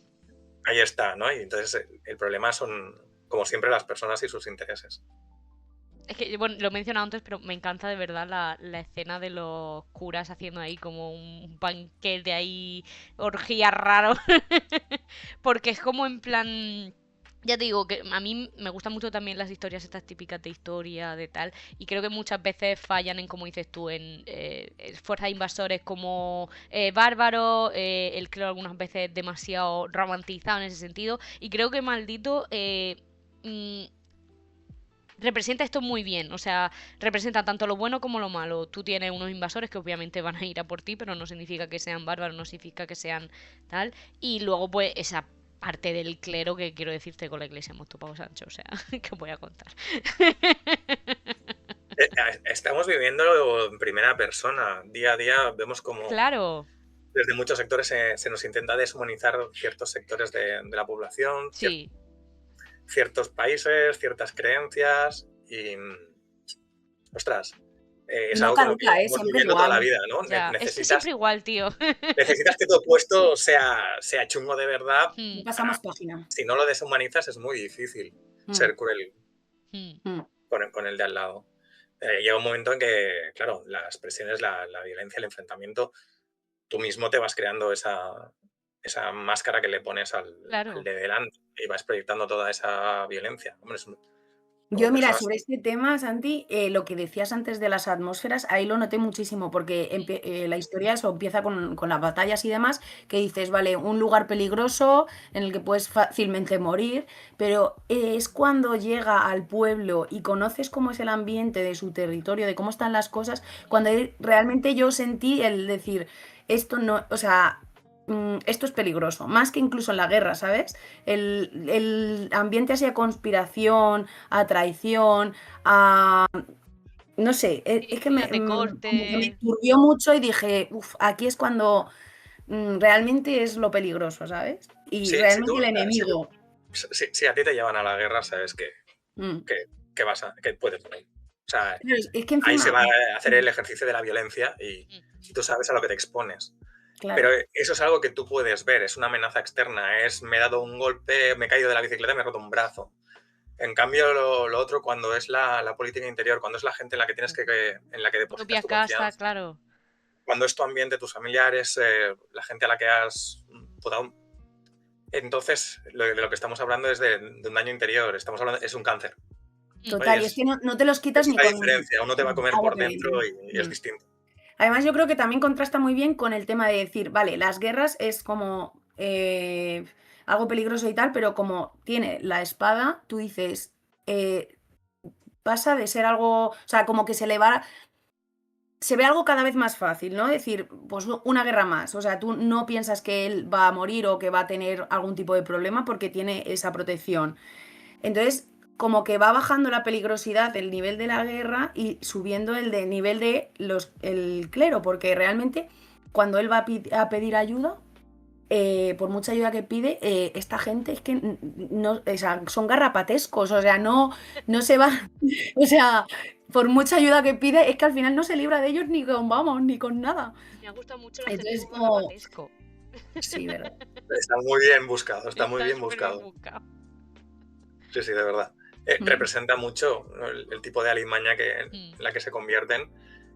Ahí está, ¿no? Y entonces el problema son, como siempre, las personas y sus intereses. Es que, bueno, lo he mencionado antes, pero me encanta de verdad la escena de los curas haciendo ahí como un banquete ahí, orgía raro. Porque es como en plan. Ya te digo que a mí me gustan mucho también las historias estas típicas de historia, de tal, y creo que muchas veces fallan en, como dices tú, en fuerzas invasores como bárbaros, el creo algunas veces demasiado romantizado en ese sentido, y creo que Maldito mm, representa esto muy bien, o sea, representa tanto lo bueno como lo malo. Tú tienes unos invasores que obviamente van a ir a por ti, pero no significa que sean bárbaros, no significa que sean tal. Y luego, pues, esa parte del clero que quiero decirte con la iglesia hemos topado Sancho, o sea, que voy a contar. Estamos viviendo en primera persona. Día a día vemos como Claro, desde muchos sectores se nos intenta deshumanizar ciertos sectores de la población, sí. ciertos países, ciertas creencias y, ostras, es Y no algo con lo que caduca, llevamos siempre viviendo toda la igual. vida, ¿no? Ya, es que Necesitas, siempre igual, tío. necesitas que tu opuesto sea chungo de verdad. Hmm, No pasamos página. Si no lo deshumanizas es muy difícil Mm, ser cruel hmm. mm. con el de al lado. Llega un momento en que, claro, las presiones, la violencia, el enfrentamiento, tú mismo te vas creando esa máscara que le pones al Claro. de delante y vas proyectando toda esa violencia. Hombre, como Yo, mira, personas. sobre este tema, Santi, lo que decías antes de las atmósferas, ahí lo noté muchísimo, porque la historia eso empieza con las batallas y demás, que dices, vale, un lugar peligroso en el que puedes fácilmente morir, pero es cuando llega al pueblo y conoces cómo es el ambiente de su territorio, de cómo están las cosas, cuando realmente yo sentí el decir, esto no, o sea, esto es peligroso, más que incluso en la guerra, ¿sabes? El ambiente así a conspiración, a traición, a... No sé, es que Días de como que me corte. turbió mucho y dije, uff, aquí es cuando realmente es lo peligroso, ¿sabes? Y Si, si, realmente tú, el si, enemigo. si a ti te llevan a la guerra, sabes Mm. que puedes morir. O sea, Claro, es que ahí se encima, va a hacer el ejercicio de la violencia Hmm. y tú sabes a lo que te expones. Pero claro, eso es algo que tú puedes ver, es una amenaza externa, me he dado un golpe, me he caído de la bicicleta y me he roto un brazo. En cambio, lo otro, cuando es la política interior, cuando es la gente en la que en la que Tu depositas propia tu casa, confianza, claro. cuando es tu ambiente, tus familiares, la gente a la que has podado. Entonces, de lo que estamos hablando es de un daño interior, estamos hablando, es un cáncer. Hmm. Oye, total, y es que no te los quitas es ni la con diferencia, uno te va a comer agua por dentro caliente. y es distinto. Además, yo creo que también contrasta muy bien con el tema de decir, vale, las guerras es como algo peligroso y tal, pero como tiene la espada, tú dices, eh, pasa de ser algo, o sea, como que se ve algo cada vez más fácil, ¿no? Decir, pues una guerra más, o sea, tú no piensas que él va a morir o que va a tener algún tipo de problema porque tiene esa protección. Entonces, como que va bajando la peligrosidad del nivel de la guerra y subiendo nivel de el clero, porque realmente cuando él va a pedir ayuda, por mucha ayuda que pide, esta gente es que no, o sea, son garrapatescos, o sea, no se va, o sea, por mucha ayuda que pide, es que al final no se libra de ellos ni con, vamos, ni con nada. Me ha gustado mucho el Entonces, adjetivo como, garrapatesco. sí, ¿verdad? Está muy bien buscado, está muy Está bien súper bien buscado. buscado. Sí, sí, de verdad. Mm. Representa mucho, ¿no? El tipo de alimaña en Hmm. la que se convierten,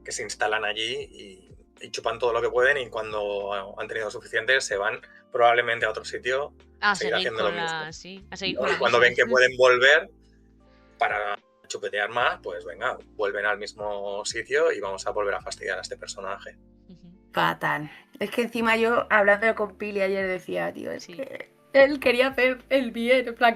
que se instalan allí y chupan todo lo que pueden y cuando han tenido suficiente se van probablemente a otro sitio a A seguir seguir haciendo lo con mismo. la. Sí, a seguir ¿No? con Y la cuando misa. ven que pueden volver para chupetear más, pues venga, vuelven al mismo sitio y vamos a volver a fastidiar a este personaje. Ujú. Fatal. Es que encima yo, hablando con Pili ayer, decía, tío, es Sí. que él quería hacer el bien, en plan,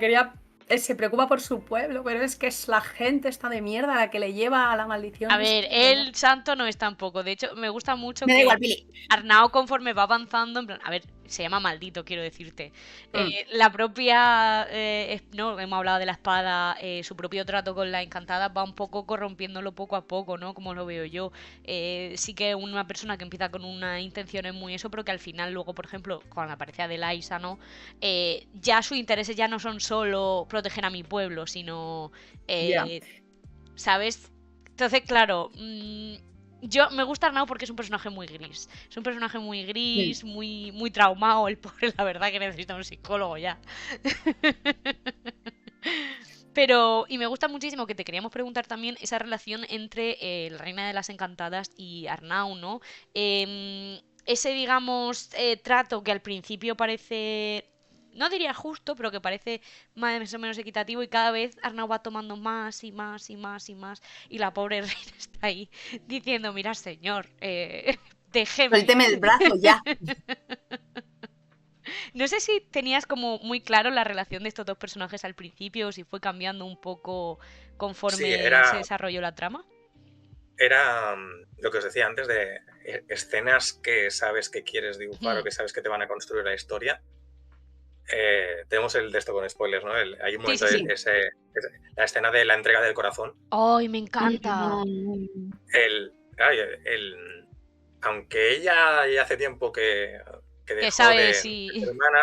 él se preocupa por su pueblo, pero es que es la gente esta de mierda la que le lleva a la maldición. A Es ver, que, de verdad. el santo no es tampoco. De hecho, me gusta mucho Me da que igual, Pili. Arnau, conforme va avanzando, en plan, a ver, se llama maldito, quiero decirte. Mm. La propia, no, hemos hablado de la espada, su propio trato con la encantada va un poco corrompiéndolo poco a poco, ¿no? Como lo veo yo. Sí que una persona que empieza con unas intenciones muy eso, pero que al final luego, por ejemplo, cuando aparece Adelaisa, ¿no? Ya sus intereses ya no son solo proteger a mi pueblo, sino, Ya. ¿sabes? Entonces, claro, yo me gusta Arnau porque es un personaje muy gris. Es un personaje muy Mm. gris, muy traumado. El pobre, la verdad, que necesita un psicólogo ya. Pero, y me gusta muchísimo que te queríamos preguntar también esa relación entre la Reina de las Encantadas y Arnau, ¿no? Ese, digamos, trato que al principio parece, no diría justo, pero que parece más o menos equitativo y cada vez Arnau va tomando más y más y más y más y la pobre reina está ahí diciendo, mira señor, déjeme. Suélteme el brazo ya. No sé si tenías como muy claro la relación de estos dos personajes al principio o si fue cambiando un poco Sí, conforme se desarrolló la trama. era lo que os decía antes de escenas que sabes que quieres dibujar o Hmm. que sabes que te van a construir la historia. Tenemos el de esto con spoilers, ¿no? Hay un Sí, momento, sí, sí. la escena de la entrega del corazón. ¡Ay, me encanta! Claro, aunque ella ya hace tiempo que Que dejó sabe de si... ser humana,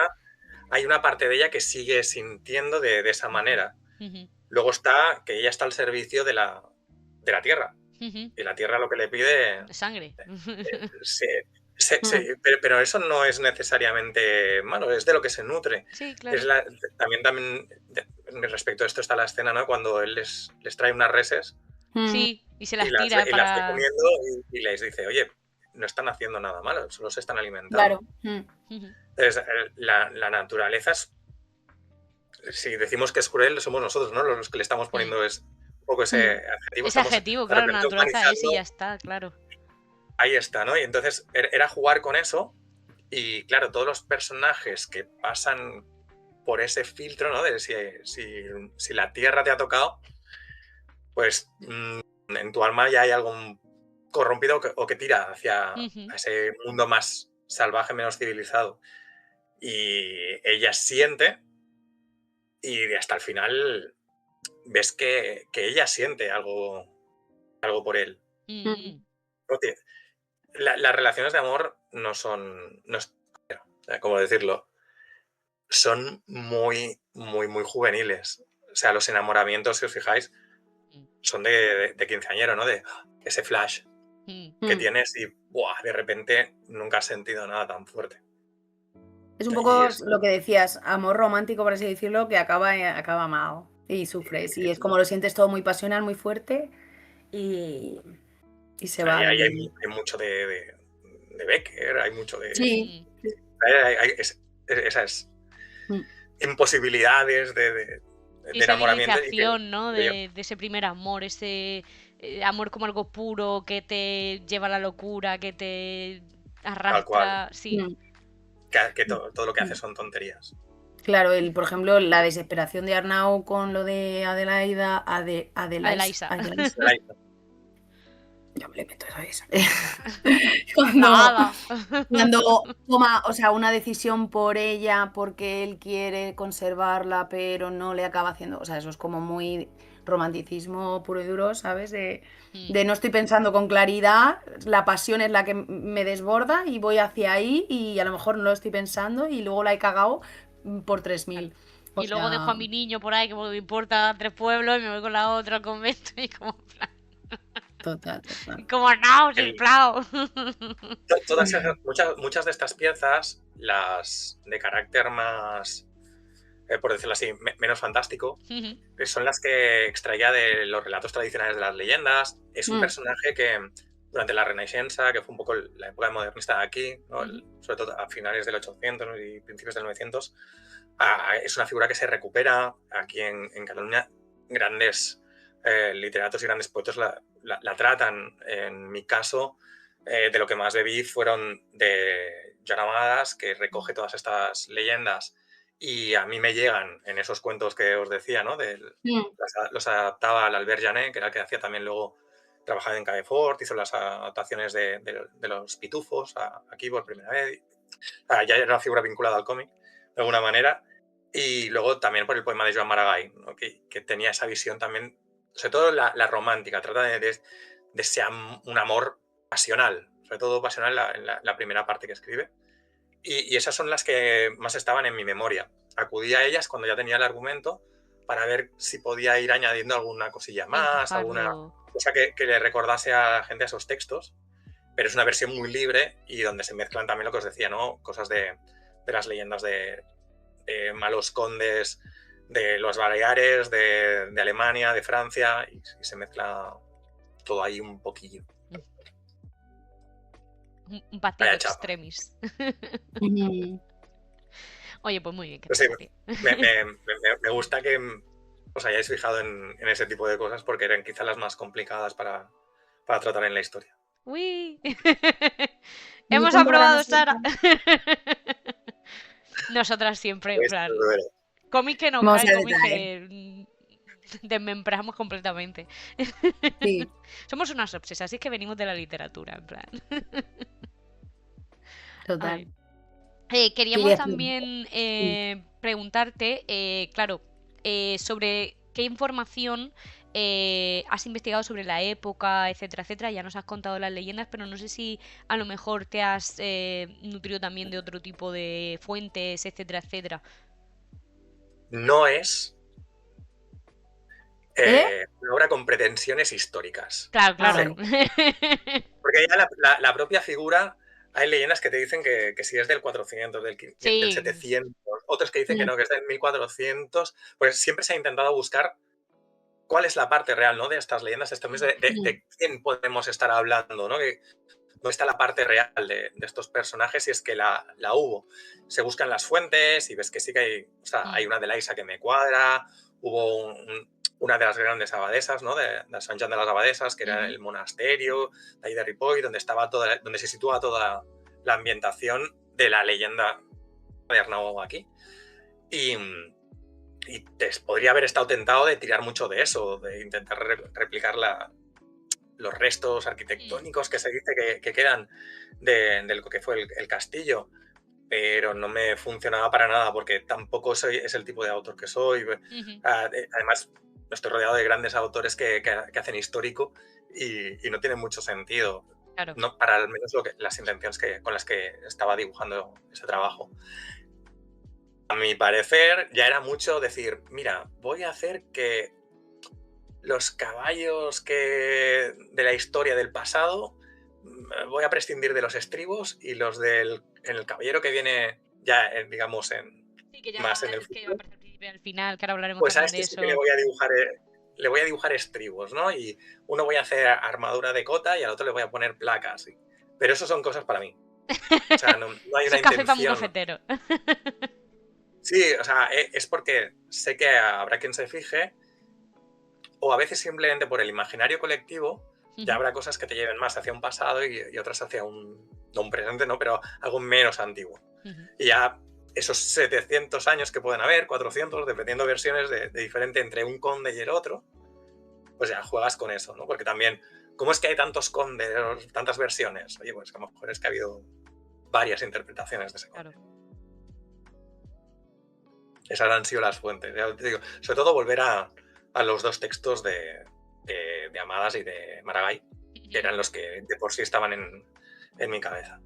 hay una parte de ella que sigue sintiendo de esa manera. Ujú. Luego está que ella está al servicio de la tierra. Ujú. Y la tierra lo que le pide, Sangre. pero eso no es necesariamente malo, es de lo que se nutre. Sí, Es claro. también respecto a esto está la escena, ¿no? Cuando él les trae unas reses Sí, y se y las tira y las ve para... comiendo y les dice, oye, no están haciendo nada malo, solo se están Claro. alimentando. Ujú. Entonces, la naturaleza es, si decimos que es cruel, somos nosotros, ¿no? Los que le estamos Mm. poniendo es un poco ese adjetivo, Ese estamos adjetivo, de claro, la repente naturaleza es y ya humanizando. está, claro. Ahí está, ¿no? Y entonces era jugar con eso y claro, todos los personajes que pasan por ese filtro, ¿no? De si la tierra te ha tocado, pues en tu alma ya hay algo corrompido o que tira hacia Ujú. ese mundo más salvaje, menos civilizado. Y ella siente y hasta el final ves que ella siente algo por él. Mm. No tiene- las relaciones de amor no son, no es, ¿cómo decirlo? Son muy, muy, muy juveniles. O sea, los enamoramientos, si os fijáis, Mm. son de quinceañero, ¿no? De ese flash Mm. que tienes y ¡buah! De repente nunca has sentido nada tan fuerte. Es un Y poco lo que decías, amor romántico, por así decirlo, que acaba mal y sufres. Y es como lo sientes todo muy pasional, muy fuerte y, y se va ahí ahí. hay mucho de Becker, hay mucho de... Sí. Mm. Esas Mm. imposibilidades Y de esa enamoramiento y que... idealización, ¿no? De ese primer amor, ese amor como algo puro que te lleva a la locura, que te Tal cual, arrastra. Sí. Mm. que todo lo que hace Mm. son tonterías. Claro, por ejemplo, la desesperación de Arnau con lo de Adelaida, Adelaisa. yo me le meto eso. Cuando, Nada. cuando toma, o sea, una decisión por ella, porque él quiere conservarla, pero no le acaba haciendo, o sea, eso es como muy romanticismo puro y duro, ¿sabes? Mm. De no estoy pensando con claridad, la pasión es la que me desborda y voy hacia ahí y a lo mejor no lo estoy pensando y luego la he cagado por 3000. O Y luego dejo sea, a mi niño por ahí que me importa 3 pueblos y me voy con la otra al convento y como, en plan, total, total. como no, El- sisplau. muchas de estas piezas, las de carácter más, por decirlo así, menos fantástico, son las que extraía de los relatos tradicionales de las leyendas. Es un personaje que durante la Renaixença, que fue un poco la época modernista de aquí, ¿no? Sobre todo a finales del 800, ¿no? Y principios del 900, es una figura que se recupera aquí en Cataluña. Grandes literatos y grandes poetas la tratan. En mi caso, de lo que más bebí fueron de Joan Amades, que recoge todas estas leyendas y a mí me llegan en esos cuentos que os decía, ¿no? Los adaptaba al Albert Janet, que era el que hacía también luego, trabajaba en Cadefort, hizo las adaptaciones de los pitufos aquí por primera vez. Ya era una figura vinculada al cómic, de alguna manera. Y luego también por el poema de Joan Maragall, ¿no? que tenía esa visión también, sobre todo la romántica, trata de ese un amor pasional, sobre todo pasional en la primera parte que escribe. Y esas son las que más estaban en mi memoria. Acudí a ellas cuando ya tenía el argumento para ver si podía ir añadiendo alguna cosilla más, alguna Encajarlo. cosa que le recordase a la gente a esos textos. Pero es una versión muy libre y donde se mezclan también lo que os decía, ¿no? Cosas de las leyendas de malos condes de los Baleares, de Alemania, de Francia, y se mezcla todo ahí un poquillo. Un patico Vaya chapa. extremis. Oye, pues muy bien. Pues sí, me gusta que os hayáis fijado en ese tipo de cosas porque eran quizá las más complicadas para tratar en la historia. ¡Uy! Mi Hemos punto para aprobado, nosotros. Sara. Nosotras siempre, en Pues, plan, cómic que no Vamos cae, a cómic detalle. que desmembramos completamente. Sí. Somos unas obsesas, así que venimos de la literatura, en plan. Total. Queríamos Quería también preguntarte, claro, sobre qué información has investigado sobre la época, etcétera, etcétera. Ya nos has contado las leyendas, pero no sé si a lo mejor te has nutrido también de otro tipo de fuentes, etcétera, etcétera. no es Una obra con pretensiones históricas. Claro, claro. Porque ya la propia figura, hay leyendas que te dicen que si es del 400, del Sí. 700, otros que dicen que no, que es del 1400. Pues siempre se ha intentado buscar cuál es la parte real, ¿no? De estas leyendas, de quién podemos estar hablando, ¿no? ¿Dónde está la parte real de estos personajes? Si es que la hubo. Se buscan las fuentes y ves que sí que hay, o sea, hay una de Laisa que me cuadra, hubo una de las grandes abadesas, ¿no? De Sant Joan de las Abadesas, que era el monasterio de ahí de Ripoll, donde se sitúa toda la ambientación de la leyenda de Arnau aquí. Y podría haber estado tentado de tirar mucho de eso, de intentar replicar los restos arquitectónicos que se dice que quedan de lo que fue el castillo, pero no me funcionaba para nada porque tampoco es el tipo de autor que soy. Además, estoy rodeado de grandes autores que hacen histórico y no tiene mucho sentido. Claro. No, para al menos las intenciones con las que estaba dibujando ese trabajo. A mi parecer, ya era mucho decir, mira, voy a hacer que los caballos de la historia del pasado, voy a prescindir de los estribos y los en el caballero que viene ya, digamos, más en el futuro. Que va a aparecer al final, que ahora hablaremos pues también a de este eso. Sí que le voy a dibujar estribos, ¿no? Y uno voy a hacer armadura de cota y al otro le voy a poner placas. Pero eso son cosas para mí. O sea, no hay una café para un intención. cafetero. Sí, o sea, es porque sé que habrá quien se fije, o a veces simplemente por el imaginario colectivo, ya habrá cosas que te lleven más hacia un pasado y otras hacia no un presente, no, pero algo menos antiguo. Y ya esos 700 años que pueden haber, 400, dependiendo de versiones de diferente entre un conde y el otro, pues ya juegas con eso, ¿no? Porque también, ¿cómo es que hay tantos condes, tantas versiones? Oye, pues a lo mejor es que ha habido varias interpretaciones de ese conde. Claro. Esas han sido las fuentes. Ya te digo, sobre todo volver a los dos textos de Amadas y de Maragall, que eran los que de por sí estaban en mi cabeza.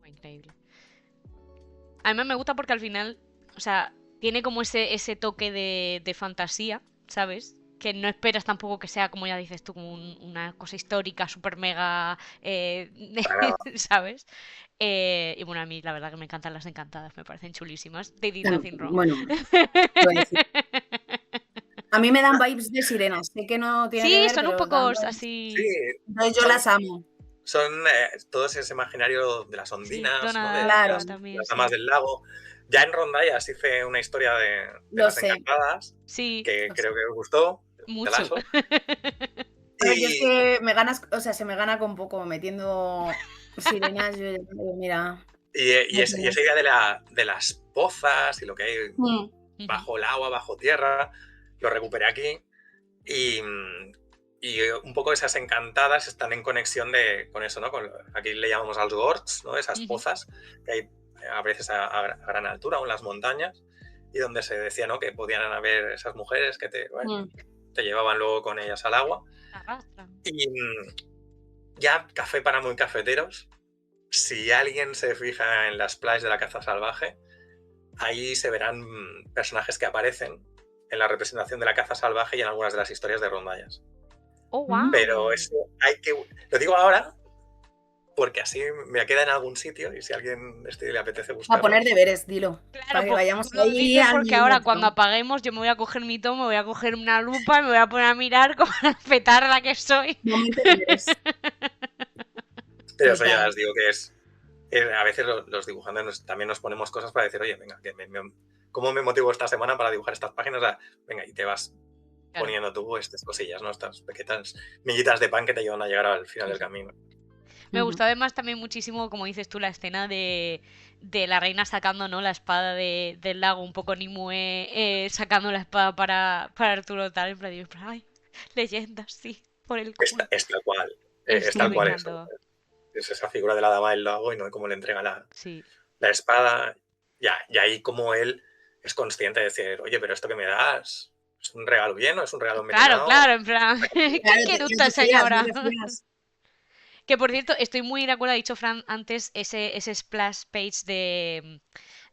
Increíble. Además me gusta porque al final, o sea, tiene como ese toque de fantasía, ¿sabes? Que no esperas tampoco que sea, como ya dices tú, como una cosa histórica, súper mega, ¿sabes? Y bueno, a mí la verdad que me encantan las encantadas, me parecen chulísimas. They did nothing wrong. Bueno, a mí me dan vibes de sirenas, sé que no tiene que ver, son un pero poco así. Sí, entonces yo las amo. Son todos ese imaginario de las ondinas, ¿no? De claro, las damas del lago. Ya en Rondallas hice una historia de las encantadas, que creo que os gustó. Mucho. Pero yo es que me ganas, o sea, se me gana con poco metiendo sirenas, yo mira. Y esa idea de las pozas y lo que hay bajo el agua, bajo tierra, lo recuperé aquí. Y un poco esas encantadas están en conexión con eso, ¿no? Aquí le llamamos als gorts, ¿no? Esas pozas que hay a veces a gran altura o en las montañas, y donde se decía, ¿no? Que podían haber esas mujeres que te llevaban luego con ellas al agua. Y ya café para muy cafeteros. Si alguien se fija en las playas de la caza salvaje, ahí se verán personajes que aparecen en la representación de la caza salvaje y en algunas de las historias de Rondallas. Oh, wow. Pero eso lo digo ahora porque así me queda en algún sitio y si a alguien le apetece buscarlo. A poner deberes, dilo. Claro, para que vayamos ahí. Porque ahora cuando apaguemos yo me voy a coger mi tomo, me voy a coger una lupa y me voy a poner a mirar como la petarda que soy. No me entiendes. Pero eso ya os digo que es a veces los dibujantes también nos ponemos cosas para decir, oye, venga, ¿cómo me motivo esta semana para dibujar estas páginas? O sea, venga, y te vas poniendo tú estas cosillas, ¿no? Estas pequeñas miguitas de pan que te ayudan a llegar al final del camino. Me gustó además también muchísimo, como dices tú, la escena de la reina sacando, ¿no? La espada del lago, un poco Nimue sacando la espada para Arturo tal, en plan, ay, leyendas, sí, por el culo. Es tal cual, es tal cual eso. Es esa figura de la dama del lago y no cómo le entrega la espada. Y ahí como él es consciente de decir, oye, pero esto que me das, ¿es un regalo bien o es un regalo envenenado? Claro, en plan, ¿qué gusta, señora? Que por cierto, estoy muy de acuerdo, ha dicho Fran antes ese splash page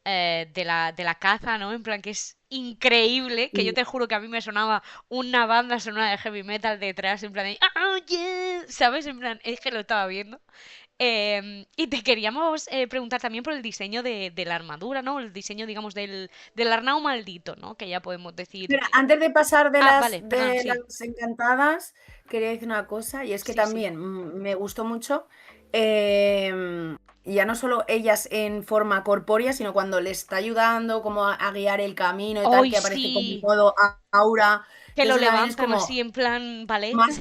de la caza, ¿no? En plan que es increíble, que yo te juro que a mí me sonaba una banda sonora de heavy metal detrás, en plan de, ¡oh, yeah! ¿Sabes? En plan, es que lo estaba viendo. Y te queríamos preguntar también por el diseño de la armadura, ¿no? El diseño, digamos, del Arnau maldito, ¿no? Que ya podemos decir. Mira, antes de pasar Ah, vale, perdón, de sí. las encantadas, quería decir una cosa, y es que Sí, sí. también me gustó mucho, ya no solo ellas en forma corpórea, sino cuando le está ayudando como a guiar el camino y tal, ¡Ay, que aparece como sí! todo aura, Que que lo eso también es levantan así como en plan ballet. más,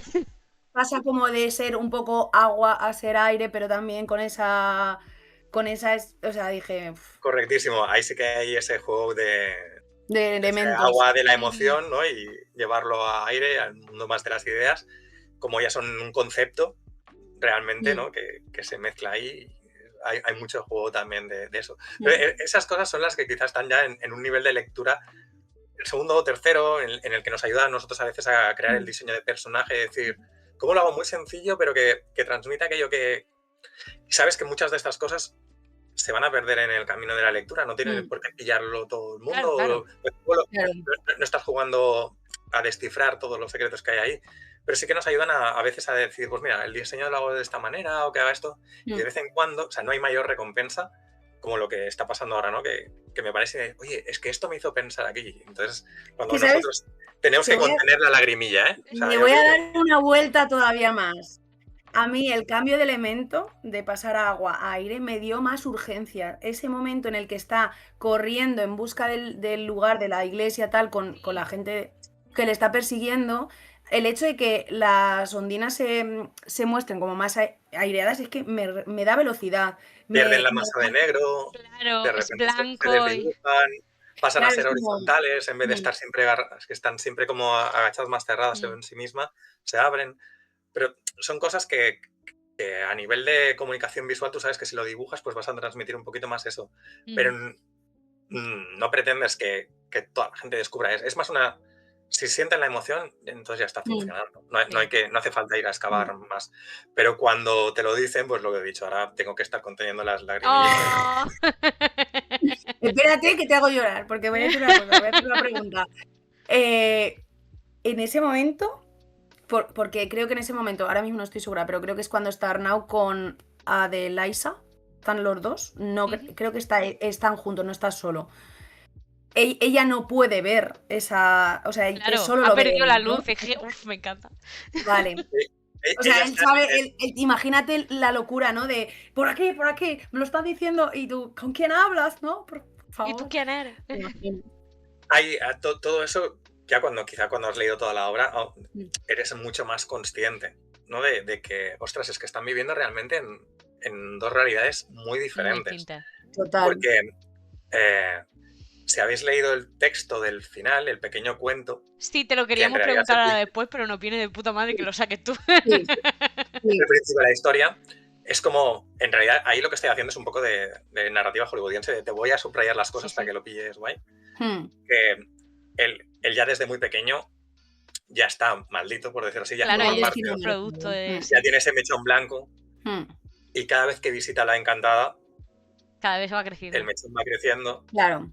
pasa como de ser un poco agua a ser aire, pero también o sea, dije, Correctísimo. Ahí sí que hay ese juego de de ese elementos. agua de la Mm, emoción, ¿no? Y llevarlo a aire, al mundo más de las ideas, como ya son un concepto realmente, Mm, ¿no? Que se mezcla ahí. Hay mucho juego también de eso. Pero mm, esas cosas son las que quizás están ya en un nivel de lectura, el segundo o tercero, en el que nos ayuda a nosotros a veces a crear el mm, diseño de personaje, es decir, ¿cómo lo hago muy sencillo, pero que transmita aquello que... Y sabes que muchas de estas cosas se van a perder en el camino de la lectura, no tienen mm, por qué pillarlo todo el claro, mundo, claro. claro. no estás jugando a descifrar todos los secretos que hay ahí, pero sí que nos ayudan a veces a decir, pues mira, el diseño lo hago de esta manera o que haga esto, y de Mm. vez en cuando, o sea, no hay mayor recompensa como lo que está pasando ahora, ¿no? Que me parece, oye, es que esto me hizo pensar aquí. Entonces, cuando Que, ¿sabes? nosotros tenemos Te que voy a, contener la lagrimilla, ¿eh? O sea, le ya os voy a digo, dar una vuelta todavía más. A mí el cambio de elemento de pasar a agua a aire me dio más urgencia. Ese momento en el que está corriendo en busca del lugar de la iglesia tal con la gente que le está persiguiendo, el hecho de que las ondinas se muestren como más aireadas es que me da velocidad. pierden la Me masa de da- negro, Claro, de es repente se blanco y... desdibujan, pasan a claro, es ser como... horizontales en vez de mm, estar siempre, que están siempre como agachadas más cerradas Mm, en sí misma, se abren. Pero son cosas que a nivel de comunicación visual tú sabes que si lo dibujas pues vas a transmitir un poquito más eso. Pero mm. no pretendes que toda la gente descubra. Es más una... Si sienten la emoción, entonces ya está mm, funcionando. Sí. No hace falta ir a mm. excavar más. Pero cuando te lo dicen, pues lo que he dicho, ahora tengo que estar conteniendo las lagrimillas. ¡Oh! Espérate que te hago llorar, porque voy a decir una cosa, voy a hacer una pregunta. Eh, en ese momento, porque creo que en ese momento, ahora mismo no estoy segura, pero creo que es cuando está Arnau con Adelaisa, están los dos, no Ujú. creo que están juntos, no está solo. Ella no puede ver esa, o sea, él Claro, solo ha lo ve perdido la él, ¿no? luz. Es que, uf, me encanta. Vale. O sea, Ella él está sabe, imagínate la locura, ¿no? De por aquí, me lo está diciendo y tú, ¿con quién hablas, no? Por ¿Y tú favor. quién eres? Me imagino. todo eso, ya quizá cuando has leído toda la obra, Mm. eres mucho más consciente, ¿no? De que, ostras, es que están viviendo realmente en dos realidades muy Muy diferentes. distinta. Total. Porque eh, si habéis leído el texto del final, el pequeño cuento, Sí, te lo que en queríamos realidad es preguntar ahora después, pero nos viene de puta madre que lo saques tú. Sí, sí. el principio de la historia, es como, en realidad, ahí lo que estoy haciendo es un poco de narrativa hollywoodiense, de te voy a subrayar las Sí, cosas para sí. que lo pilles guay. Hmm. Que él ya desde muy pequeño ya está maldito, por decirlo así, ya Claro, forma El ella es parte, destino producto marcado. de... ya Sí. tiene ese mechón blanco Hmm. y cada vez que visita la encantada, Cada vez va el creciendo. mechón va creciendo, Claro.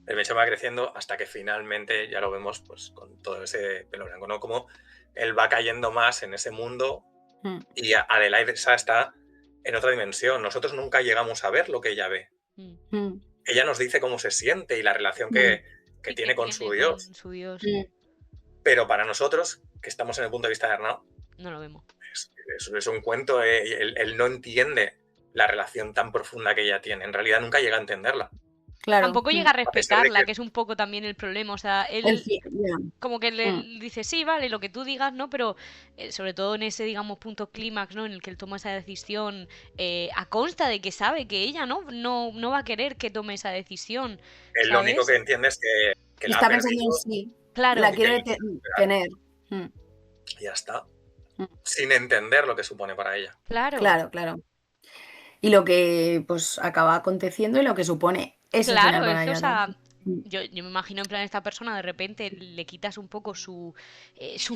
el mechón va creciendo hasta que finalmente ya lo vemos pues con todo ese pelo blanco, ¿no? Como él va cayendo más en ese mundo Hmm. y Adelaide está en otra dimensión. Nosotros nunca llegamos a ver lo que ella ve. Mm. Hmm. Ella nos dice cómo se siente y la relación Hmm. que Y que tiene con su tiene Dios. con su Dios. Hmm. Pero para nosotros, que estamos en el punto de vista de Arnaud, No lo vemos. es un cuento. Él no entiende la relación tan profunda que ella tiene. En realidad nunca llega a entenderla. Claro. Tampoco Hmm. llega a A pesar de respetarla, que que es un poco también el problema. O sea, El él fin, ya. como que le Hmm. dice, sí, vale, lo que tú digas, ¿no? Pero sobre todo en ese, digamos, punto clímax, ¿no? En el que él toma esa decisión a consta de que sabe que ella, ¿no? No va a querer que tome esa decisión, él lo único ¿sabes? que entiende es que la ha Está pensando en perdido sí. La Claro, y que quiere tener. Hmm. ya está. Hmm. Sin entender lo que supone para ella. claro. Claro, claro. Y lo que pues acaba aconteciendo y lo que supone ese final Claro, es para que, o ella sea, también. Hmm. yo me imagino en plan esta persona de repente le quitas un poco su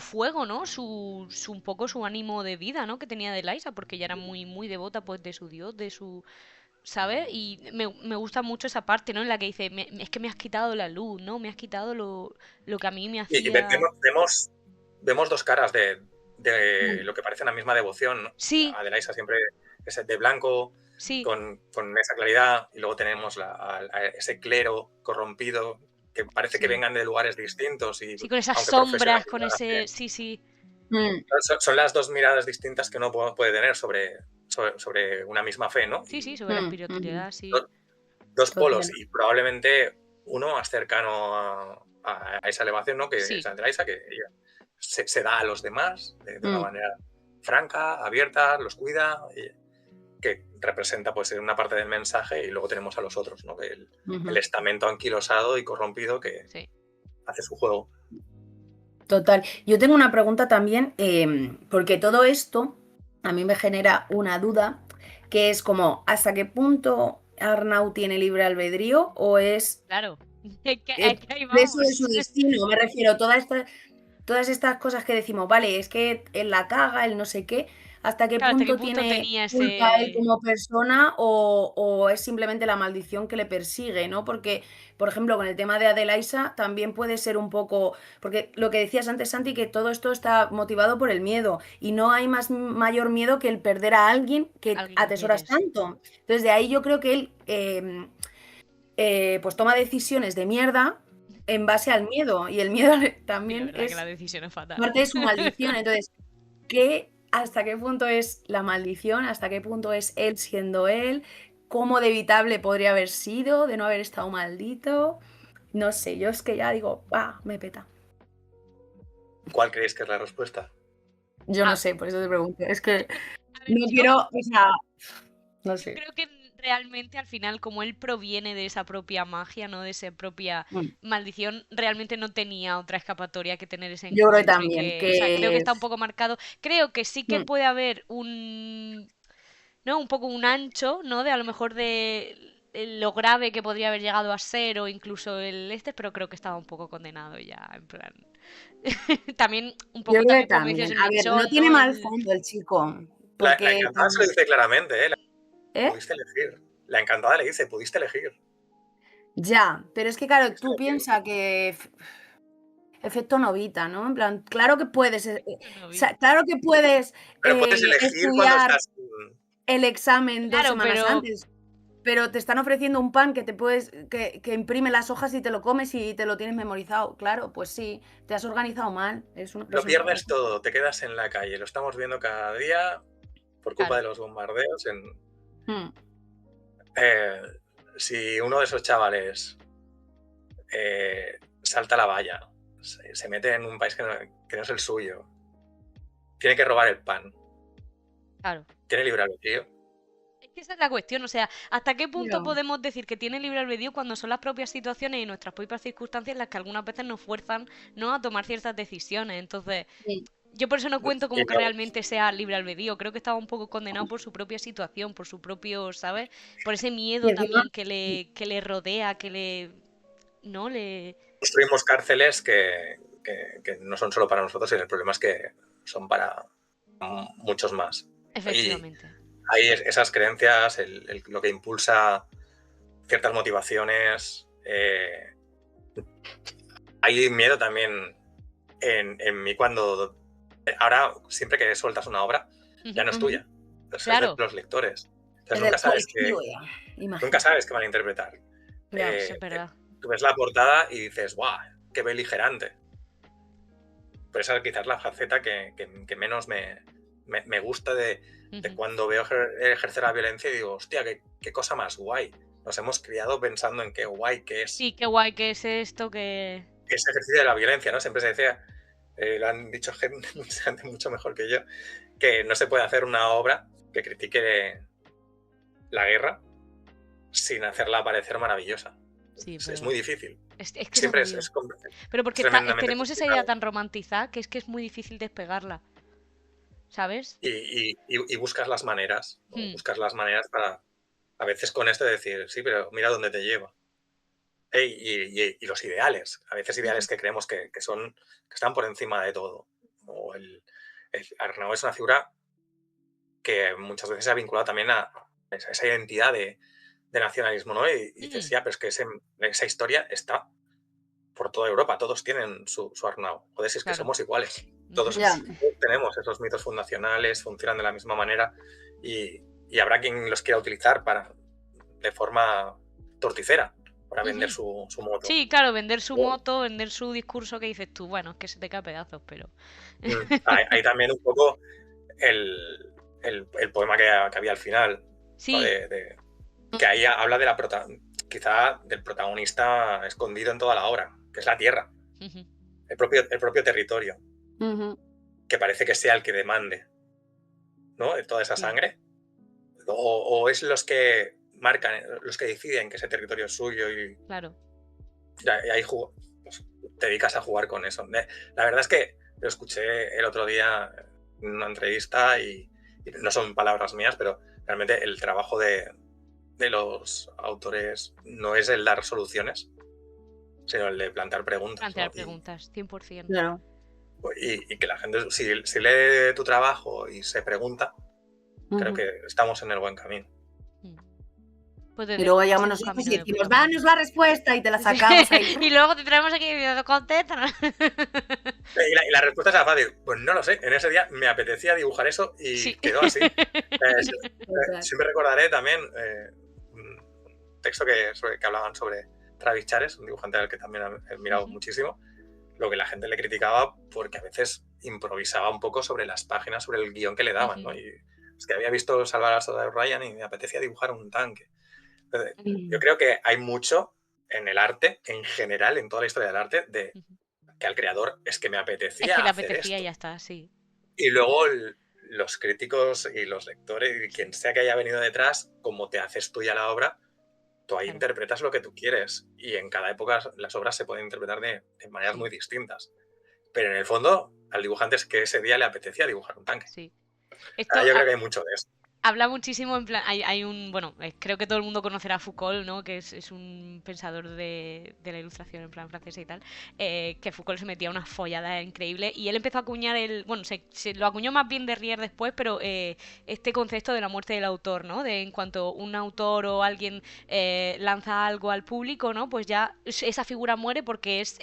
fuego, ¿no? Un poco su ánimo de vida, ¿no? Que tenía de Liza, porque ella era muy, muy devota pues de su dios, de su... ¿sabes? Y me gusta mucho esa parte, ¿no? En la que dice, es que me has quitado la luz, ¿no? Me has quitado lo que a mí me Y hacía... vemos dos caras de Mm. lo que parece una misma devoción, ¿no? Sí, Adelaisa siempre es de blanco, sí, con esa claridad, y luego tenemos a ese clero corrompido que parece que sí. vengan de lugares distintos y Sí, con esas aunque sombras, con profesionales, ese... Sí, sí, Mm. son las dos miradas distintas que uno puede tener sobre una misma fe, ¿no? sí, sí, Y sobre la Mm. Mm. espiritualidad, sí. dos polos Total. y probablemente uno más cercano a esa elevación, ¿no? Que es Sí, Andreisa, que ella se da a los demás de una Mm. manera franca, abierta, los cuida, y que representa pues una parte del mensaje, y luego tenemos a los otros, ¿no? El Ujú. estamento anquilosado y corrompido que sí. hace su juego. Total. Yo tengo una pregunta también, porque todo esto a mí me genera una duda, que es como, ¿hasta qué punto Arnau tiene libre albedrío o es Claro. Es que ahí preso de vamos. su destino? Me refiero, todas estas cosas que decimos, vale, es que él la caga, él no sé qué, ¿hasta qué Claro, ¿hasta qué punto punto tiene tenía culpa él ese... como persona o es simplemente la maldición que le persigue, ¿no? Porque, por ejemplo, con el tema de Adelaisa también puede ser un poco, porque lo que decías antes, Santi, que todo esto está motivado por el miedo y no hay mayor miedo que el perder a alguien que alguien que atesoras quieres? tanto. Entonces, de ahí yo creo que él pues toma decisiones de mierda en base al miedo y el miedo Sí, la también verdad que la es decisión es fatal. parte de su maldición. Entonces, ¿hasta qué punto es la maldición? ¿Hasta qué punto es él siendo él? ¿Cómo de evitable podría haber sido de no haber estado maldito? No sé, yo es que ya digo, me peta. ¿Cuál creéis que es la respuesta? Yo no Ah, sé, por eso te pregunto. Es que a ver, no quiero, o sea, no yo sé. creo que realmente al final, como él proviene de esa propia magia, ¿no? De esa propia Mm. maldición, realmente no tenía otra escapatoria que tener ese Yo creo que encuentro y también, que, o sea, creo que que está un poco marcado. Creo que sí que mm, puede haber un, ¿no? Un poco un ancho, ¿no? De a lo mejor de lo grave que podría haber llegado a ser o incluso el este, pero creo que estaba un poco condenado ya, en plan. También, un yo poco creo que también, como dices, también. el A ver, no mechón, tiene ¿no? mal El... fondo el chico, La porque encantada se lo dice claramente, ¿eh? ¿eh? Pudiste elegir. La encantada le dice, pudiste elegir. Ya, pero es que claro, Pudiste tú elegir. piensas que efecto novita, ¿no? En plan, claro que puedes, No o vi. sea, claro que puedes Pero puedes elegir cuando estudiar estás... el examen dos Claro, semanas pero antes, pero te están ofreciendo un pan que te puedes, que imprime las hojas y te lo comes y te lo tienes memorizado. Claro, pues sí, te has organizado mal. Lo Pues eso pierdes pasa. todo, te quedas en la calle. Lo estamos viendo cada día por culpa claro, de los bombardeos. Mm. Eh, si uno de esos chavales salta la valla, se mete en un país que no es el suyo, tiene que robar el pan, claro. tiene libre albedrío. Es que esa es la cuestión, o sea, ¿hasta qué punto Ya. podemos decir que tiene libre albedrío cuando son las propias situaciones y nuestras propias circunstancias las que algunas veces nos fuerzan, ¿no? A tomar ciertas decisiones. Entonces, Sí. yo por eso no cuento Y como que realmente sea libre albedrío. Creo que estaba un poco condenado por su propia situación, por su propio, ¿sabes? Por ese Y miedo encima, también que le rodea, que le, ¿no? Le... construimos cárceles que no son solo para nosotros, y el problema es que son para muchos más. Y Efectivamente. hay esas creencias, lo que impulsa ciertas motivaciones. Hay miedo también en mí cuando... Ahora, siempre que sueltas una obra, ya no es ujú, tuya, es de Claro, los lectores. Entonces es del colectivo ya, nunca imagino. sabes qué van a interpretar. Ya. eso es verdad. Tú ves la portada y dices, ¡guau! ¡Qué beligerante! Pero esa es quizás la faceta que menos me gusta de Ujú. cuando veo ejercer la violencia, y digo, hostia, qué cosa más guay. Nos hemos criado pensando en qué guay que es Sí, qué guay que es esto, que... ese ejercicio de la violencia, ¿no? Siempre se decía, lo han dicho mucha gente mucho mejor que yo, que no se puede hacer una obra que critique la guerra sin hacerla parecer maravillosa. Sí, es Es verdad. muy difícil. Es que es Siempre jodido. Pero es porque tremendamente tenemos esa idea complicado. tan romantizada que es muy difícil despegarla, ¿sabes? Y buscas las maneras, ¿no? Hmm, Buscas las maneras para, a veces con esto, decir, sí, pero mira dónde te lleva. Y los ideales, a veces ujú. ideales que creemos que están por encima de todo. O Arnaud es una figura que muchas veces se ha vinculado también a esa identidad de nacionalismo, ¿no? Y dices, ya, pero es que esa historia está por toda Europa, todos tienen su Arnau. Joder, si es que Claro. somos iguales. Todos Ya. tenemos esos mitos fundacionales, funcionan de la misma manera y habrá quien los quiera utilizar de forma torticera para vender su moto. Sí, claro, vender su moto, vender su discurso que dices tú, bueno, es que se te cae a pedazos, pero... Hay también un poco el poema que había al final, Sí, ¿no? Que ahí habla de quizá del protagonista escondido en toda la obra, que es la tierra, ujú, el propio territorio, Ujú. que parece que sea el que demande, ¿no? De toda esa Sí. sangre. O es los que marcan, los que deciden que ese territorio es suyo y claro. ahí pues, te dedicas a jugar con eso. La verdad es que lo escuché el otro día en una entrevista y no son palabras mías, pero realmente el trabajo de los autores no es el dar soluciones, sino el de plantear preguntas. Plantear ¿no? preguntas, 100%. Claro. Y que la gente, si lee tu trabajo y se pregunta, creo que estamos en el buen camino. Pues Y desde luego luego llegamos es un nosotros camino y de decimos, puta madre. danos la respuesta y te la sacamos ahí. Y luego te traemos aquí y contéstanos. Y la respuesta es fácil. Pues no lo sé. En ese día me apetecía dibujar eso y Sí. quedó así. Siempre recordaré también un texto que hablaban sobre Travis Chares, un dibujante al que también he mirado muchísimo, lo que la gente le criticaba porque a veces improvisaba un poco sobre las páginas, sobre el guión que le daban, ¿no? Y es que había visto Salvar al Soldado Ryan y me apetecía dibujar un tanque. Entonces, yo creo que hay mucho en el arte, en general, en toda la historia del arte, de que al creador es que me apetecía Es que le hacer apetecía esto. y ya está, sí. Y luego los críticos y los lectores y quien sea que haya venido detrás, como te haces tuya la obra, tú ahí interpretas lo que tú quieres. Y en cada época las obras se pueden interpretar de maneras muy distintas. Pero en el fondo, al dibujante es que ese día le apetecía dibujar un tanque. Sí. Yo creo que hay mucho de eso. Habla muchísimo, en plan, hay un, bueno, creo que todo el mundo conocerá a Foucault, ¿no? Que es un pensador de la ilustración en plan francesa y tal, que Foucault se metía una follada increíble y él empezó a acuñar bueno, se lo acuñó más bien Derrida después, pero este concepto de la muerte del autor, ¿no? De en cuanto un autor o alguien lanza algo al público, ¿no? Pues ya esa figura muere porque es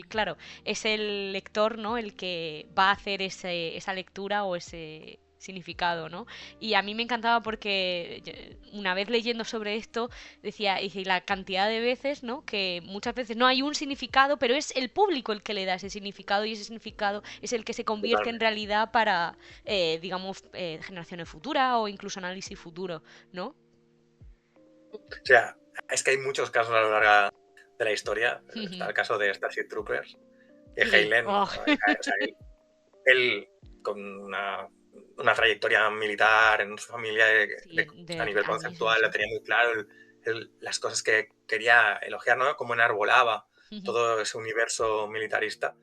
claro, es el lector, ¿no? El que va a hacer esa lectura o ese significado, ¿no? Y a mí me encantaba porque una vez leyendo sobre esto decía, y la cantidad de veces, ¿no? Que muchas veces no hay un significado, pero es el público el que le da ese significado y ese significado es el que se convierte en realidad para, digamos, generaciones futuras o incluso análisis futuro, ¿no? O sea, es que hay muchos casos a lo largo de la historia. Está el caso de Starship Troopers, que Heinlein, o sea, él con una trayectoria militar en su familia a nivel conceptual, lo tenía muy claro, las cosas que quería elogiar, ¿no? Cómo enarbolaba todo ese universo militarista.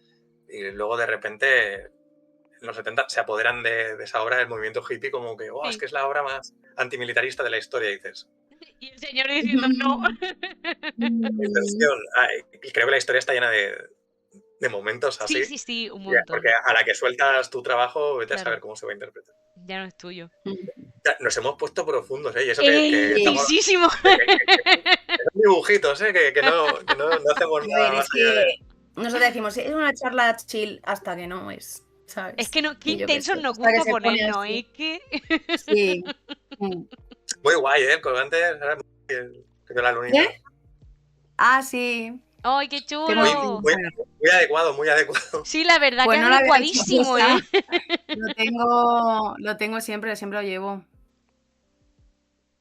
Y luego de repente, en los 70, se apoderan de esa obra del movimiento hippie como que, es que es la obra más antimilitarista de la historia, y dices. Y el señor diciendo no. Y creo que la historia está llena de momentos así. Sí, un montón. Porque a la que sueltas tu trabajo, vete a saber cómo se va a interpretar. Ya no es tuyo. Nos hemos puesto profundos, ¿eh? Y eso que estamos, son dibujitos, ¿eh? Que no hacemos nada más allá de... Nosotros decimos, es una charla chill hasta que no es, ¿sabes? Es que no, qué intensos nos gusta ponernos, ¿eh? Sí. Muy guay, ¿eh? El colgante era muy la lunita. ¿Qué? Ah, sí. ¡Ay, qué chulo! Muy adecuado, muy adecuado. Sí, la verdad pues que no es adecuadísimo, ¿eh? Lo tengo siempre lo llevo.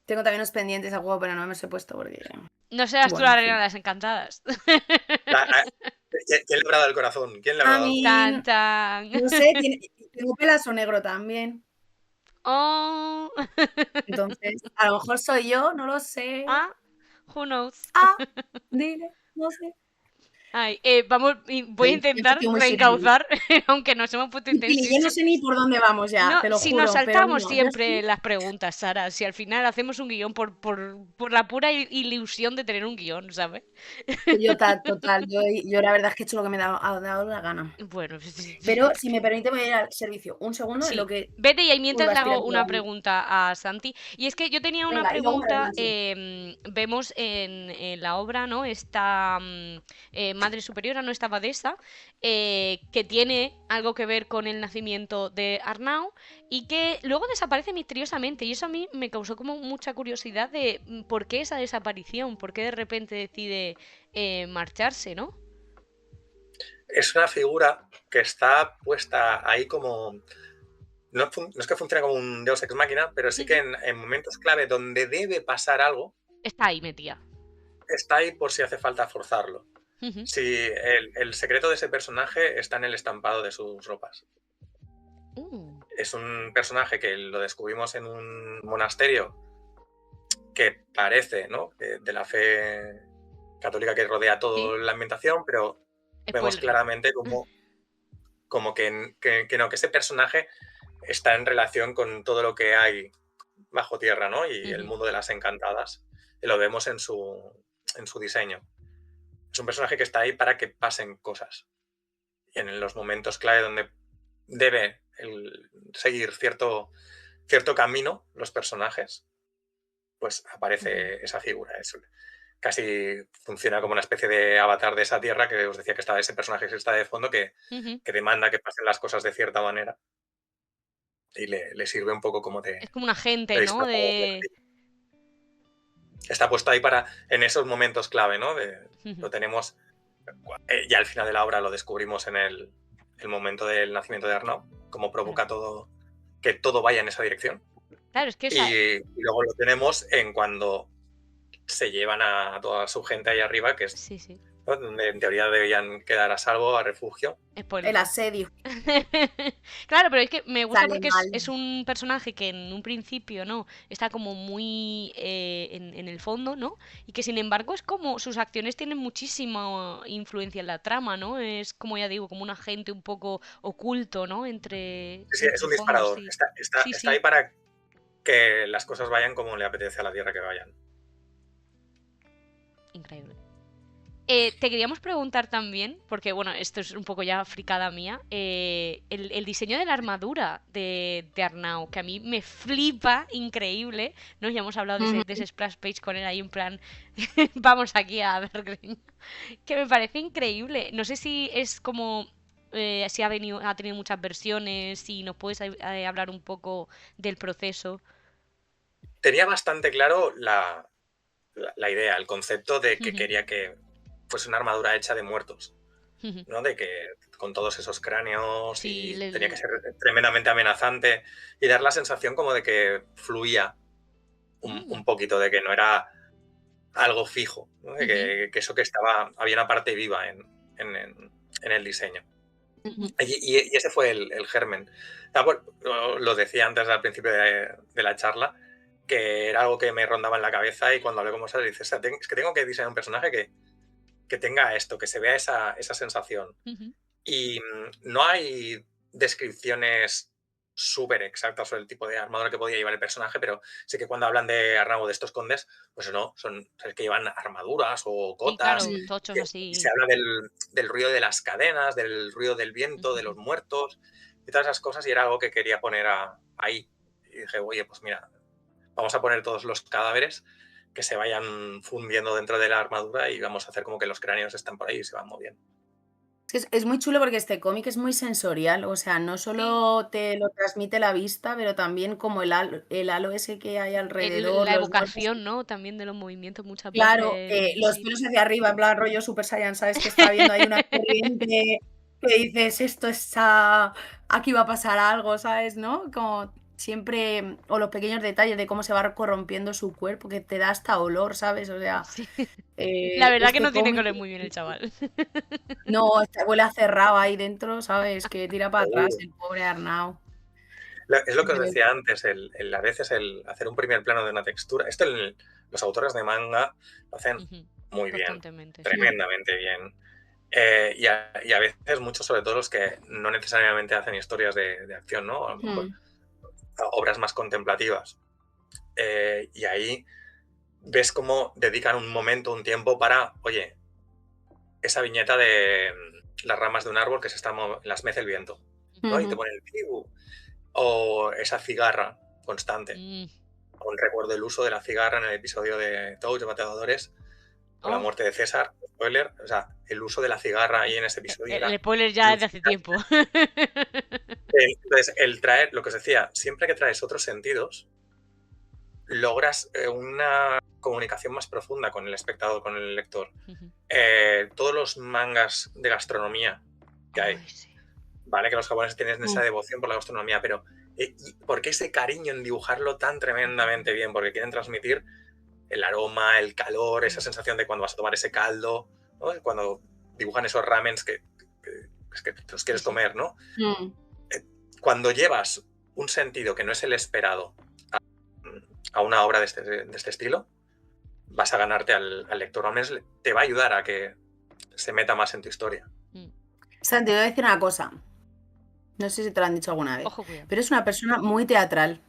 Tengo también unos pendientes a juego, pero no me los he puesto porque... No serás tú la reina de las encantadas. ¿Quién le habrá dado el corazón? ¿Quién le habrá dado? Tan, tan. No sé, tengo pelazo negro también. Oh. Entonces, a lo mejor soy yo, no lo sé. Ah, who knows. Dile, no sé. Ay, voy a Soy un intentar tío muy sirviente. reencauzar, aunque nos hemos puesto Pili, yo no intensísimos. sé ni por dónde vamos ya, No, te lo si nos juro, pero saltamos bueno, yo siempre estoy... las preguntas, Sara, si al final hacemos un guión por la pura ilusión de tener un guión, ¿sabes? Total, yo la verdad es que he hecho lo que me ha dado la gana. Bueno, sí, sí, Pero si me permite, voy a ir al servicio. Un segundo en lo sí. que Vete y ahí mientras le pulvas hago tirando una algo. pregunta a Santi. Y es que yo tenía una Venga, y luego me pregunta. regreso. Vemos en la obra, ¿no? Esta Madre Superiora, no esta abadesa, que tiene algo que ver con el nacimiento de Arnau y que luego desaparece misteriosamente. Y eso a mí me causó como mucha curiosidad de por qué esa desaparición, por qué de repente decide marcharse, ¿no? Es una figura que está puesta ahí como... No es que funcione como un Deus Ex Machina, pero sí que en momentos clave donde debe pasar algo, Está ahí metida. está ahí por si hace falta forzarlo. Ujú. Si el secreto de ese personaje está en el estampado de sus ropas. Es un personaje que lo descubrimos en un monasterio que parece, ¿no?, de la fe católica que rodea Sí. toda la ambientación, pero vemos Spoiler. claramente como que ese personaje está en relación con todo lo que hay bajo tierra, ¿no? Y el mundo de las encantadas. Y lo vemos en su diseño. Es un personaje que está ahí para que pasen cosas. Y en los momentos clave donde debe seguir cierto camino los personajes, pues aparece esa figura. Casi funciona como una especie de avatar de esa tierra que os decía que estaba ese personaje que está de fondo que demanda que pasen las cosas de cierta manera y le sirve un poco como Es como un agente, de ¿no? disfrazador. Está puesto ahí en esos momentos clave, ¿no? Lo tenemos, ya al final de la obra lo descubrimos en el momento del nacimiento de Arnau, cómo provoca todo, que todo vaya en esa dirección. Claro, es que y luego lo tenemos en cuando se llevan a toda su gente ahí arriba, que es sí. ¿no? Donde en teoría deberían quedar a salvo, a refugio. Spoiler. El asedio. Claro, pero es que me gusta Sale porque mal. es un personaje que en un principio, ¿no? Está como muy en el fondo, ¿no? Y que sin embargo es como sus acciones tienen muchísima influencia en la trama, ¿no? Es como ya digo, como un agente un poco oculto, ¿no? Sí, es un disparador. Sí. Está ahí para que las cosas vayan como le apetece a la Tierra que vayan. Increíble. Te queríamos preguntar también, porque bueno, esto es un poco ya fricada mía, el diseño de la armadura de Arnau, que a mí me flipa, increíble, ¿no? Ya hemos hablado de ese splash page con él ahí en plan, vamos aquí a ver, que me parece increíble. No sé si es como, si ha tenido muchas versiones, si nos puedes hablar un poco del proceso. Tenía bastante claro la idea, el concepto de que quería que fuese una armadura hecha de muertos, ¿no? De que con todos esos cráneos y tenía que ser tremendamente amenazante y dar la sensación como de que fluía un poquito, de que no era algo fijo, ¿no? De que eso que había una parte viva en el diseño. Y ese fue el germen. Lo decía antes al principio de la charla, que era algo que me rondaba en la cabeza y cuando hablé con vosotros dices, es que tengo que diseñar un personaje que tenga esto, que se vea esa sensación. Y no hay descripciones súper exactas sobre el tipo de armadura que podía llevar el personaje, pero sí que cuando hablan de Arnau, de estos condes, pues no, son que llevan armaduras o cotas. Sí, claro, tochos así. Y se habla del ruido de las cadenas, del ruido del viento, de los muertos y todas esas cosas, y era algo que quería poner ahí. Y dije, oye, pues mira, vamos a poner todos los cadáveres que se vayan fundiendo dentro de la armadura y vamos a hacer como que los cráneos están por ahí y se van moviendo. Es muy chulo porque este cómic es muy sensorial, o sea, no solo te lo transmite la vista, pero también como el halo ese que hay alrededor. La los evocación, ¿no? También de los movimientos muchas Claro, veces. los Sí. pelos hacia arriba, en plan rollo Super Saiyan, ¿sabes? Que está viendo ahí una corriente que dices, esto está, aquí va a pasar algo, ¿sabes? ¿No? Como siempre, o los pequeños detalles de cómo se va corrompiendo su cuerpo, que te da hasta olor, ¿sabes? O sea, Sí. La verdad que este no tiene que cómic, oler muy bien el chaval. no, huele a cerrado ahí dentro, ¿sabes? Que tira para atrás el pobre Arnau. Es lo que os decía antes, a veces el hacer un primer plano de una textura. Esto los autores de manga lo hacen muy bien, Constantemente, sí. tremendamente bien. Y a veces muchos, sobre todo los que no necesariamente hacen historias de acción, ¿no? A lo mejor obras más contemplativas. Y ahí ves cómo dedican un momento, un tiempo para, oye, esa viñeta de las ramas de un árbol que se está las mece el viento, ¿no? Y te pone el pibu. O esa cigarra constante. Aún recuerdo el uso de la cigarra en el episodio de Touch de Bateadores, con la muerte de César, spoiler, o sea, el uso de la cigarra ahí en ese episodio El spoiler ya es de hace tiempo. Entonces, el traer, lo que os decía, siempre que traes otros sentidos, logras una comunicación más profunda con el espectador, con el lector. Todos los mangas de gastronomía que hay, ¿vale? Que los japoneses tienen esa devoción por la gastronomía, pero ¿por qué ese cariño en dibujarlo tan tremendamente bien? Porque quieren transmitir el aroma, el calor, esa sensación de cuando vas a tomar ese caldo, ¿no? Cuando dibujan esos ramens que te los quieres comer, ¿no? Cuando llevas un sentido que no es el esperado a una obra de este estilo, vas a ganarte al lector, o al menos te va a ayudar a que se meta más en tu historia. Santi, te voy a decir una cosa. No sé si te lo han dicho alguna vez. Ojo, cuidado. Pero es una persona muy teatral.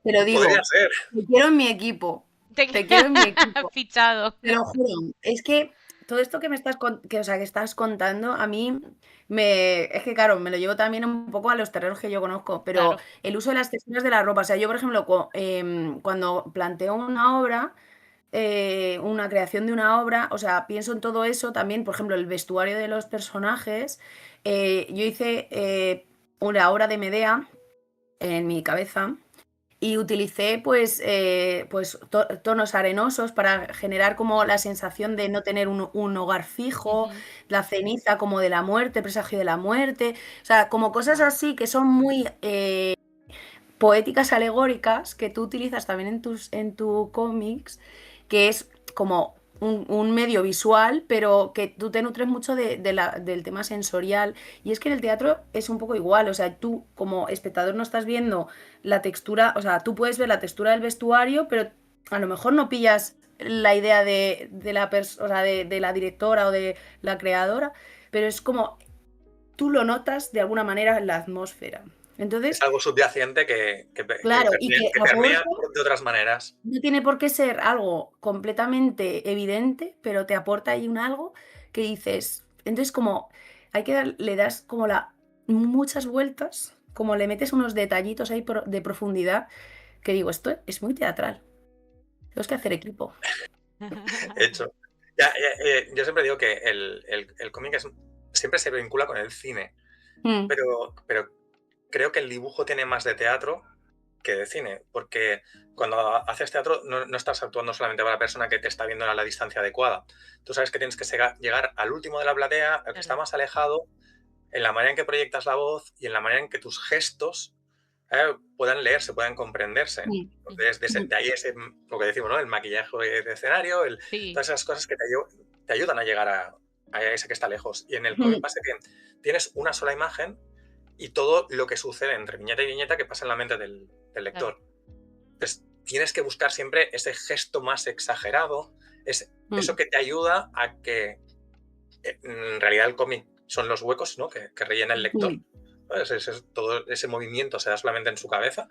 Te lo digo. Podría ser. Te quiero en mi equipo. Te quiero en mi equipo. Fichado. Te lo juro. Es que todo esto que me estás, que estás contando, a mí es que, claro, me lo llevo también un poco a los terrenos que yo conozco, pero Claro. el uso de las texturas de la ropa. O sea, yo, por ejemplo, cuando planteo una obra, una creación de una obra, o sea, pienso en todo eso también, por ejemplo, el vestuario de los personajes. Yo hice una obra de Medea en mi cabeza y utilicé pues tonos arenosos para generar como la sensación de no tener un hogar fijo, la ceniza como de la muerte, presagio de la muerte, o sea, como cosas así que son muy poéticas alegóricas que tú utilizas también en tu cómics, que es como un medio visual, pero que tú te nutres mucho del tema sensorial. Y es que en el teatro es un poco igual, o sea, tú como espectador no estás viendo la textura, o sea, tú puedes ver la textura del vestuario, pero a lo mejor no pillas la idea o sea, de la directora o de la creadora, pero es como tú lo notas de alguna manera en la atmósfera. Entonces, es algo subyacente claro, y que permea aporta, de otras maneras. no tiene por qué ser algo completamente evidente, pero te aporta ahí un algo que dices. Entonces, como le das como muchas vueltas, como le metes unos detallitos ahí de profundidad, que digo, esto es muy teatral. Tenemos que hacer equipo. Hecho. Yo siempre digo que el cómic siempre se vincula con el cine, pero creo que el dibujo tiene más de teatro que de cine, porque cuando haces teatro no estás actuando solamente para la persona que te está viendo a la distancia adecuada. Tú sabes que tienes que llegar al último de la platea, al que está más alejado, en la manera en que proyectas la voz y en la manera en que tus gestos puedan leerse, puedan comprenderse. Entonces, de ahí lo que decimos, ¿no? El maquillaje de escenario, todas esas cosas que te ayudan a llegar a ese que está lejos. Y en el cómic pasa que tienes una sola imagen y todo lo que sucede entre viñeta y viñeta que pasa en la mente del lector. Entonces, tienes que buscar siempre ese gesto más exagerado, eso que te ayuda a que en realidad el cómic son los huecos, ¿no? que rellena el lector. Todo ese movimiento se da solamente en su cabeza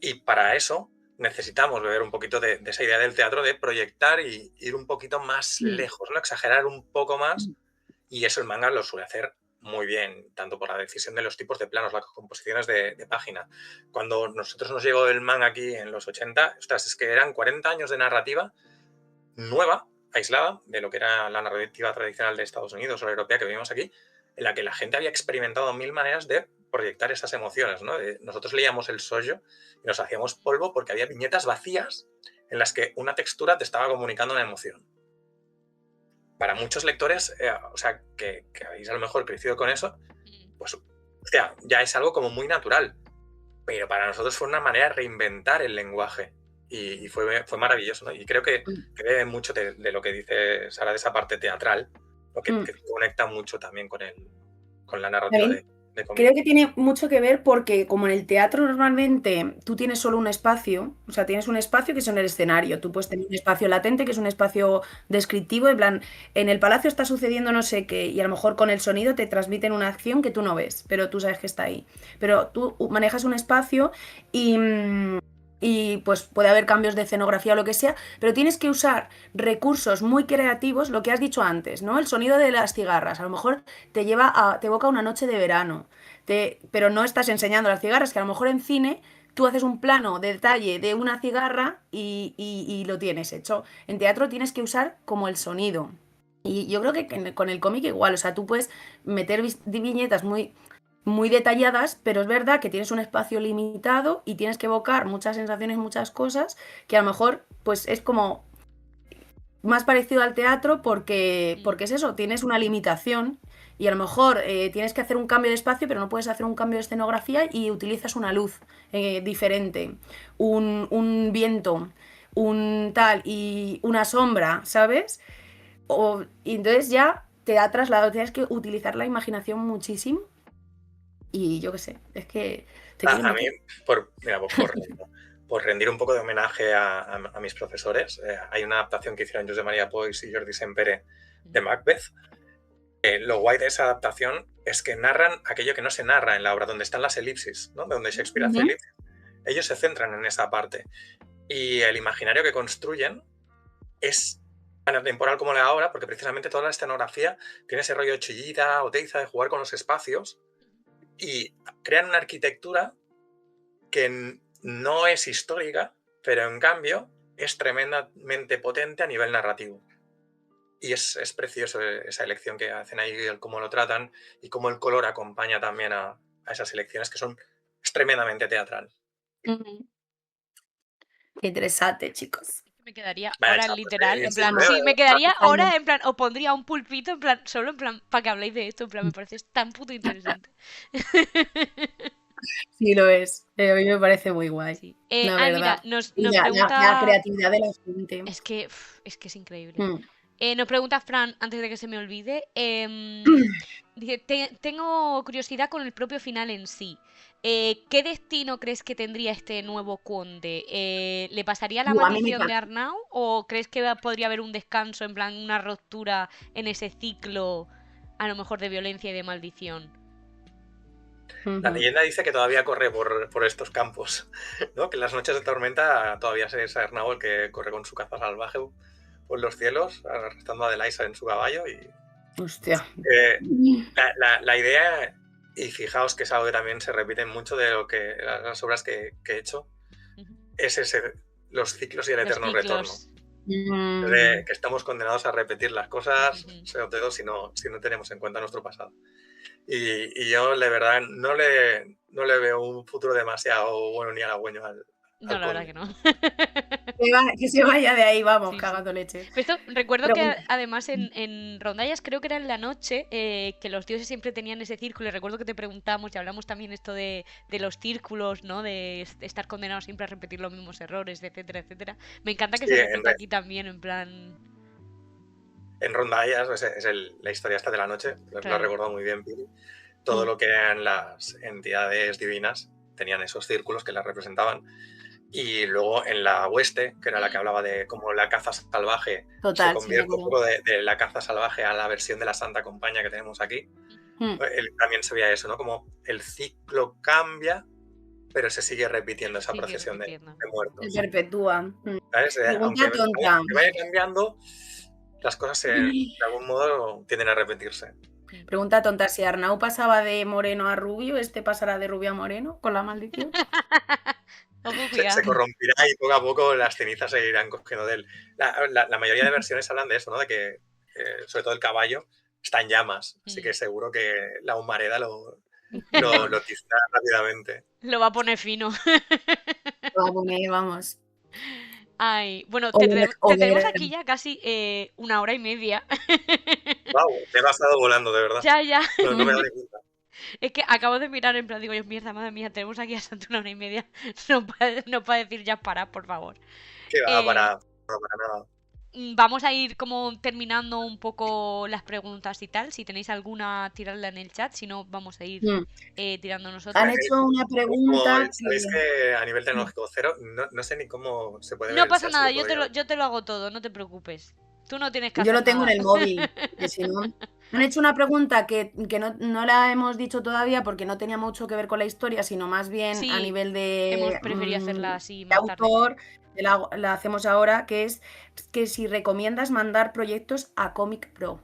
y para eso necesitamos beber un poquito de esa idea del teatro de proyectar y ir un poquito más lejos, ¿no? Exagerar un poco más, y eso el manga lo suele hacer muy bien, tanto por la decisión de los tipos de planos, las composiciones de página. Cuando nosotros nos llegó el manga aquí en los 80, ostras, es que eran 40 años de narrativa nueva, aislada de lo que era la narrativa tradicional de Estados Unidos o la europea que vivimos aquí, en la que la gente había experimentado mil maneras de proyectar esas emociones, ¿no? Nosotros leíamos el shoujo y nos hacíamos polvo porque había viñetas vacías en las que una textura te estaba comunicando una emoción. Para muchos lectores, o sea, que habéis a lo mejor crecido con eso, pues, o sea, ya es algo como muy natural. Pero para nosotros fue una manera de reinventar el lenguaje y fue maravilloso, ¿no? Y creo que ve mucho de lo que dice Sara, de esa parte teatral, ¿no? Que conecta mucho también con la narrativa de de cómic. Creo que tiene mucho que ver porque como en el teatro normalmente tú tienes solo un espacio, o sea, tienes un espacio que es en el escenario, tú puedes tener un espacio latente que es un espacio descriptivo, en plan, en el palacio está sucediendo no sé qué y a lo mejor con el sonido te transmiten una acción que tú no ves, pero tú sabes que está ahí. Pero tú manejas un espacio y, y pues puede haber cambios de escenografía o lo que sea, pero tienes que usar recursos muy creativos, lo que has dicho antes, ¿no? El sonido de las cigarras, a lo mejor te evoca una noche de verano, pero no estás enseñando las cigarras, que a lo mejor en cine tú haces un plano de detalle de una cigarra y lo tienes hecho. En teatro tienes que usar como el sonido. Y yo creo que con el cómic igual, o sea, tú puedes meter viñetas muy detalladas, pero es verdad que tienes un espacio limitado y tienes que evocar muchas sensaciones, muchas cosas, que a lo mejor pues es como más parecido al teatro porque es eso, tienes una limitación y a lo mejor tienes que hacer un cambio de espacio, pero no puedes hacer un cambio de escenografía y utilizas una luz diferente, un viento, un tal y una sombra, ¿sabes? Y entonces ya te ha trasladado, tienes que utilizar la imaginación muchísimo y yo qué sé, es que te quieren A mí, meter. mira, por rendir un poco de homenaje a mis profesores, hay una adaptación que hicieron Josep María Poix y Jordi Sempere de Macbeth. Lo guay de esa adaptación es que narran aquello que no se narra en la obra, donde están las elipsis, ¿no? Donde Shakespeare hace elipsis. Ellos se centran en esa parte. Y el imaginario que construyen es tan atemporal como la obra, porque precisamente toda la escenografía tiene ese rollo chillida o teiza de jugar con los espacios y crean una arquitectura que no es histórica, pero en cambio es tremendamente potente a nivel narrativo. Y es precioso esa elección que hacen ahí, cómo lo tratan y cómo el color acompaña también a esas elecciones que es tremendamente teatral. Qué interesante, chicos. Me quedaría Vaya horas chapos, literal, en sí, plan, hombre, sí, me quedaría Totalmente. horas, en plan, os pondría un pulpito, en plan, solo en plan, para que habléis de esto, en plan, me parece tan puto interesante. Sí, lo es. A mí me parece muy guay, Sí. la Mira, verdad. nos Y la pregunta. creatividad de la gente. Es que es increíble. Mm. Nos pregunta Fran, antes de que se me olvide, dice, tengo curiosidad con el propio final en sí. ¿Qué destino crees que tendría este nuevo conde? ¿Le pasaría la Buah, a mí me maldición de pasa. Arnau? ¿O crees que podría haber un descanso, en plan una ruptura en ese ciclo, a lo mejor de violencia y de maldición? La leyenda dice que todavía corre por estos campos, ¿no? Que en las noches de tormenta todavía es Arnau el que corre con su caza salvaje por los cielos, arrastrando a Delaisa en su caballo. Y Hostia. la idea, y fijaos que es algo que también se repite mucho de lo que las obras que he hecho, es los ciclos y el eterno retorno. De que estamos condenados a repetir las cosas, sea dedo, si no tenemos en cuenta nuestro pasado. Y yo, de verdad, no le veo un futuro demasiado bueno ni halagüeño al No, la verdad conde. que no. Que se vaya de ahí, vamos, Sí. cagando leche. Pero esto, recuerdo que Pregunta. además en Rondallas, creo que era en la noche, que los dioses siempre tenían ese círculo. Y recuerdo que te preguntamos y hablamos también esto de los círculos, ¿no? De estar condenados siempre a repetir los mismos errores, etcétera, etcétera. Me encanta que Sí, se repita aquí también, en plan. En Rondallas la historia esta de la noche, la Claro. recordado muy bien, Pili. Todo lo que eran las entidades divinas tenían esos círculos que las representaban. Y luego en la Hueste, que era la que hablaba de cómo la caza salvaje se convierte un poco de la caza salvaje a la versión de la Santa Compañía que tenemos aquí. También se veía eso, ¿no? Como el ciclo cambia, pero se sigue repitiendo esa procesión de muertos. Se perpetúa. ¿Sabes? Aunque vaya cambiando, las cosas de algún modo tienden a repetirse. Pregunta tonta, si Arnau pasaba de moreno a rubio, ¿este pasará de rubio a moreno con la maldición? Se corrompirá y poco a poco las cenizas se irán cogiendo de él. La mayoría de versiones hablan de eso, ¿no? De que, sobre todo el caballo, está en llamas. Así que seguro que la humareda lo tizará rápidamente. Lo va a poner fino. Lo va a poner, vamos. Ay, bueno, te tenemos aquí ya casi 1 hora y media. Wow, te he pasado volando, de verdad. Ya. No me he dado ni cuenta. Es que acabo de mirar en plan, digo yo, mierda, madre mía, tenemos aquí hasta 1 hora y media. No para decir ya para, por favor. Que va para nada. Vamos a ir como terminando un poco las preguntas y tal. Si tenéis alguna, tiradla en el chat. Si no, vamos a ir Mm. tirando Han nosotras. hecho una Como pregunta sabéis que... que a nivel tecnológico cero, no sé ni cómo se puede ver No el pasa chat, si nada, lo puedo ver. yo te lo hago todo, no te preocupes. Tú no tienes que Yo hacer lo tengo en nada. el móvil, que si no... Han hecho una pregunta que no la hemos dicho todavía porque no tenía mucho que ver con la historia, sino más bien a Sí, nivel hemos preferido hacerla así de más tarde. autor, la hacemos ahora, que es que si recomiendas mandar proyectos a Comic Pro.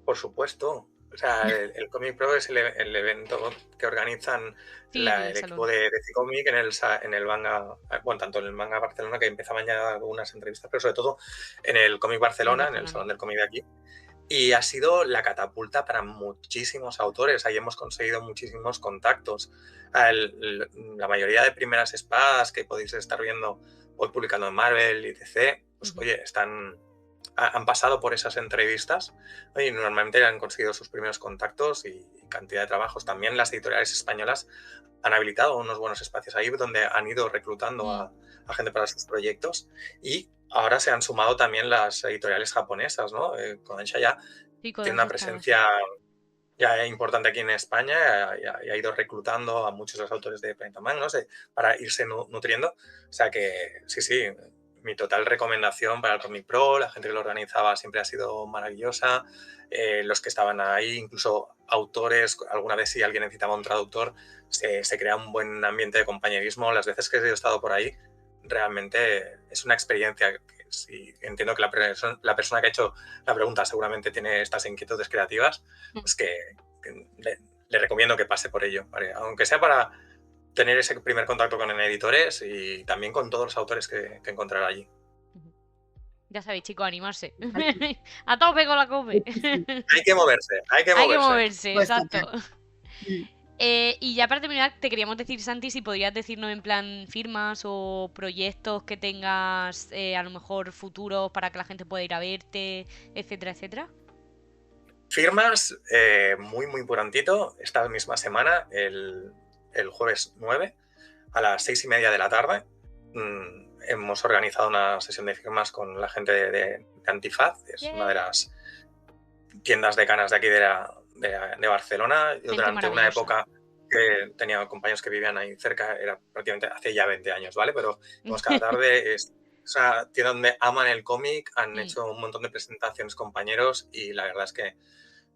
Por supuesto. O sea, el Comic Pro es el evento que organizan Sí, en el el equipo salón. de Cicomic en el manga, bueno, tanto en el manga Barcelona, que empezaban ya algunas entrevistas, pero sobre todo en el Comic En el Barcelona, en el Barcelona. Salón del Cómic de aquí. Y ha sido la catapulta para muchísimos autores. Ahí hemos conseguido muchísimos contactos. La mayoría de primeras espadas que podéis estar viendo hoy publicando en Marvel y DC, pues oye, han pasado por esas entrevistas y normalmente han conseguido sus primeros contactos y cantidad de trabajos. También las editoriales españolas han habilitado unos buenos espacios ahí donde han ido reclutando a gente para sus proyectos y ahora se han sumado también las editoriales japonesas, ¿no? Kodansha ya Sí, tiene Kodansha una está así. presencia ya importante aquí en España y ha ido reclutando a muchos de los autores de Planeta Manga, no sé, para irse nutriendo. O sea que sí, mi total recomendación para el Comic Pro, la gente que lo organizaba siempre ha sido maravillosa, los que estaban ahí, incluso autores, alguna vez si alguien necesitaba un traductor, se crea un buen ambiente de compañerismo. Las veces que he estado por ahí, realmente es una experiencia que si entiendo que la persona que ha hecho la pregunta seguramente tiene estas inquietudes creativas, pues que le recomiendo que pase por ello, ¿vale? Aunque sea para tener ese primer contacto con editores y también con todos los autores que encontrará allí. Ya sabéis, chicos, animarse. A tope con la come. Hay que moverse, hay que Hay que moverse. moverse, Pues exacto. Mm. Y ya para terminar, te queríamos decir, Santi, si podrías decirnos en plan firmas o proyectos que tengas a lo mejor futuros para que la gente pueda ir a verte, etcétera, etcétera. Firmas muy prontito, esta misma semana, el jueves 9, a las 6:30 de la tarde. Hemos organizado una sesión de firmas con la gente de Antifaz, que es una de las tiendas de canas de aquí de Barcelona. Yo Gente durante una maravillosa. época que tenía compañeros que vivían ahí cerca, era prácticamente hace ya 20 años, ¿vale? Pero cada tarde es una tienda donde aman el cómic, han hecho un montón de presentaciones compañeros y la verdad es que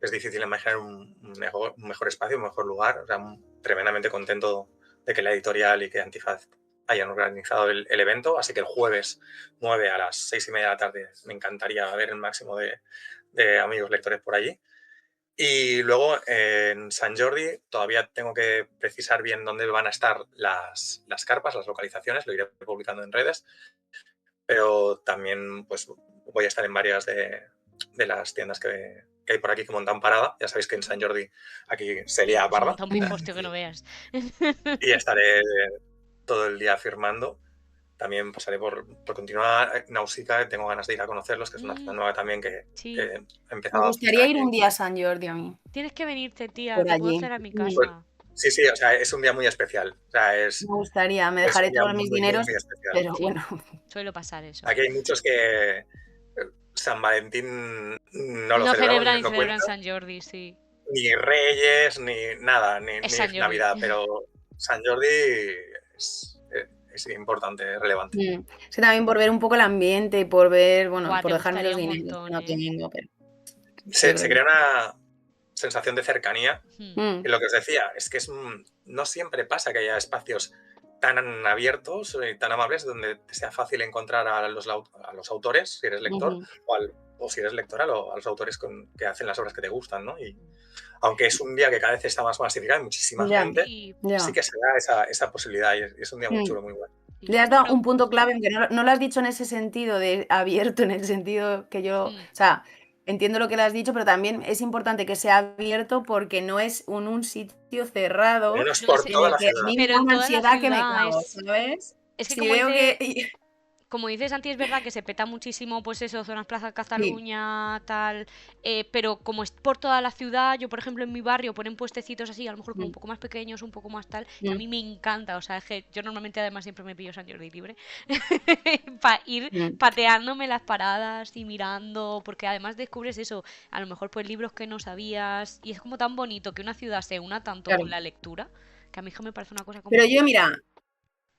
es difícil imaginar un mejor espacio, un mejor lugar. O sea, tremendamente contento de que la editorial y que Antifaz hayan organizado el evento. Así que el jueves 9 a las 6:30 de la tarde me encantaría ver el máximo de amigos lectores por allí. Y luego en San Jordi todavía tengo que precisar bien dónde van a estar las carpas, las localizaciones, lo iré publicando en redes, pero también pues voy a estar en varias de las tiendas que hay por aquí que montan parada. Ya sabéis que en San Jordi aquí se lía Se parda. monta un pifostio que no veas. Y estaré todo el día firmando. También pasaré por continuar Nausicaa, tengo ganas de ir a conocerlos, que es una ciudad nueva también que Sí. he Me empezado a visitar gustaría ir aquí. un día a San Jordi a mí, Tienes que venirte, tía. por Te puedo allí. traer a mi Pues, casa. Sí, o sea, es un día muy especial. O sea, me gustaría, me dejaré un día todos mis dineros, muy especial. pero Sí. bueno. Suele pasar eso. Aquí hay muchos que San Valentín no lo No celebramos, celebran y no celebran cuenta, San Jordi, sí. ni Reyes, ni nada, ni Es San Jordi. Navidad, pero San Jordi es importante, es relevante. Es que también por ver un poco el ambiente y por ver, bueno, Buah, por te dejarme gustaría los un dineros montón, que no ¿eh? tengo, pero Se crea una sensación de cercanía. Mm. Y lo que os decía, es que no siempre pasa que haya espacios tan abiertos y tan amables donde te sea fácil encontrar a los autores, si eres lector, o si eres lectora, a los autores que hacen las obras que te gustan, ¿no? Y aunque es un día que cada vez está más masificado, hay muchísima Ya, gente, ya. sí que se da esa posibilidad y es un día muy chulo, muy bueno. Le has dado un punto clave, aunque no lo has dicho en ese sentido de abierto, en el sentido que yo, o sea, entiendo lo que le has dicho, pero también es importante que sea abierto porque no es un sitio cerrado Menos No por sé, toda la que a ciudad. mí me pero da en una toda la ansiedad que me ciudad cago, es... ¿sabes? Es que Si como veo dice, que... como dices Santi, es verdad que se peta muchísimo, pues eso, zonas Plaza Cataluña, tal, pero como es por toda la ciudad, yo por ejemplo en mi barrio ponen puestecitos así, a lo mejor como un poco más pequeños, un poco más tal, que a mí me encanta, o sea, es que yo normalmente además siempre me pillo San Jordi libre, para ir pateándome las paradas y mirando, porque además descubres eso, a lo mejor pues libros que no sabías, y es como tan bonito que una ciudad se una tanto Claro. con la lectura, que a mí me parece una cosa como... Pero yo, mira,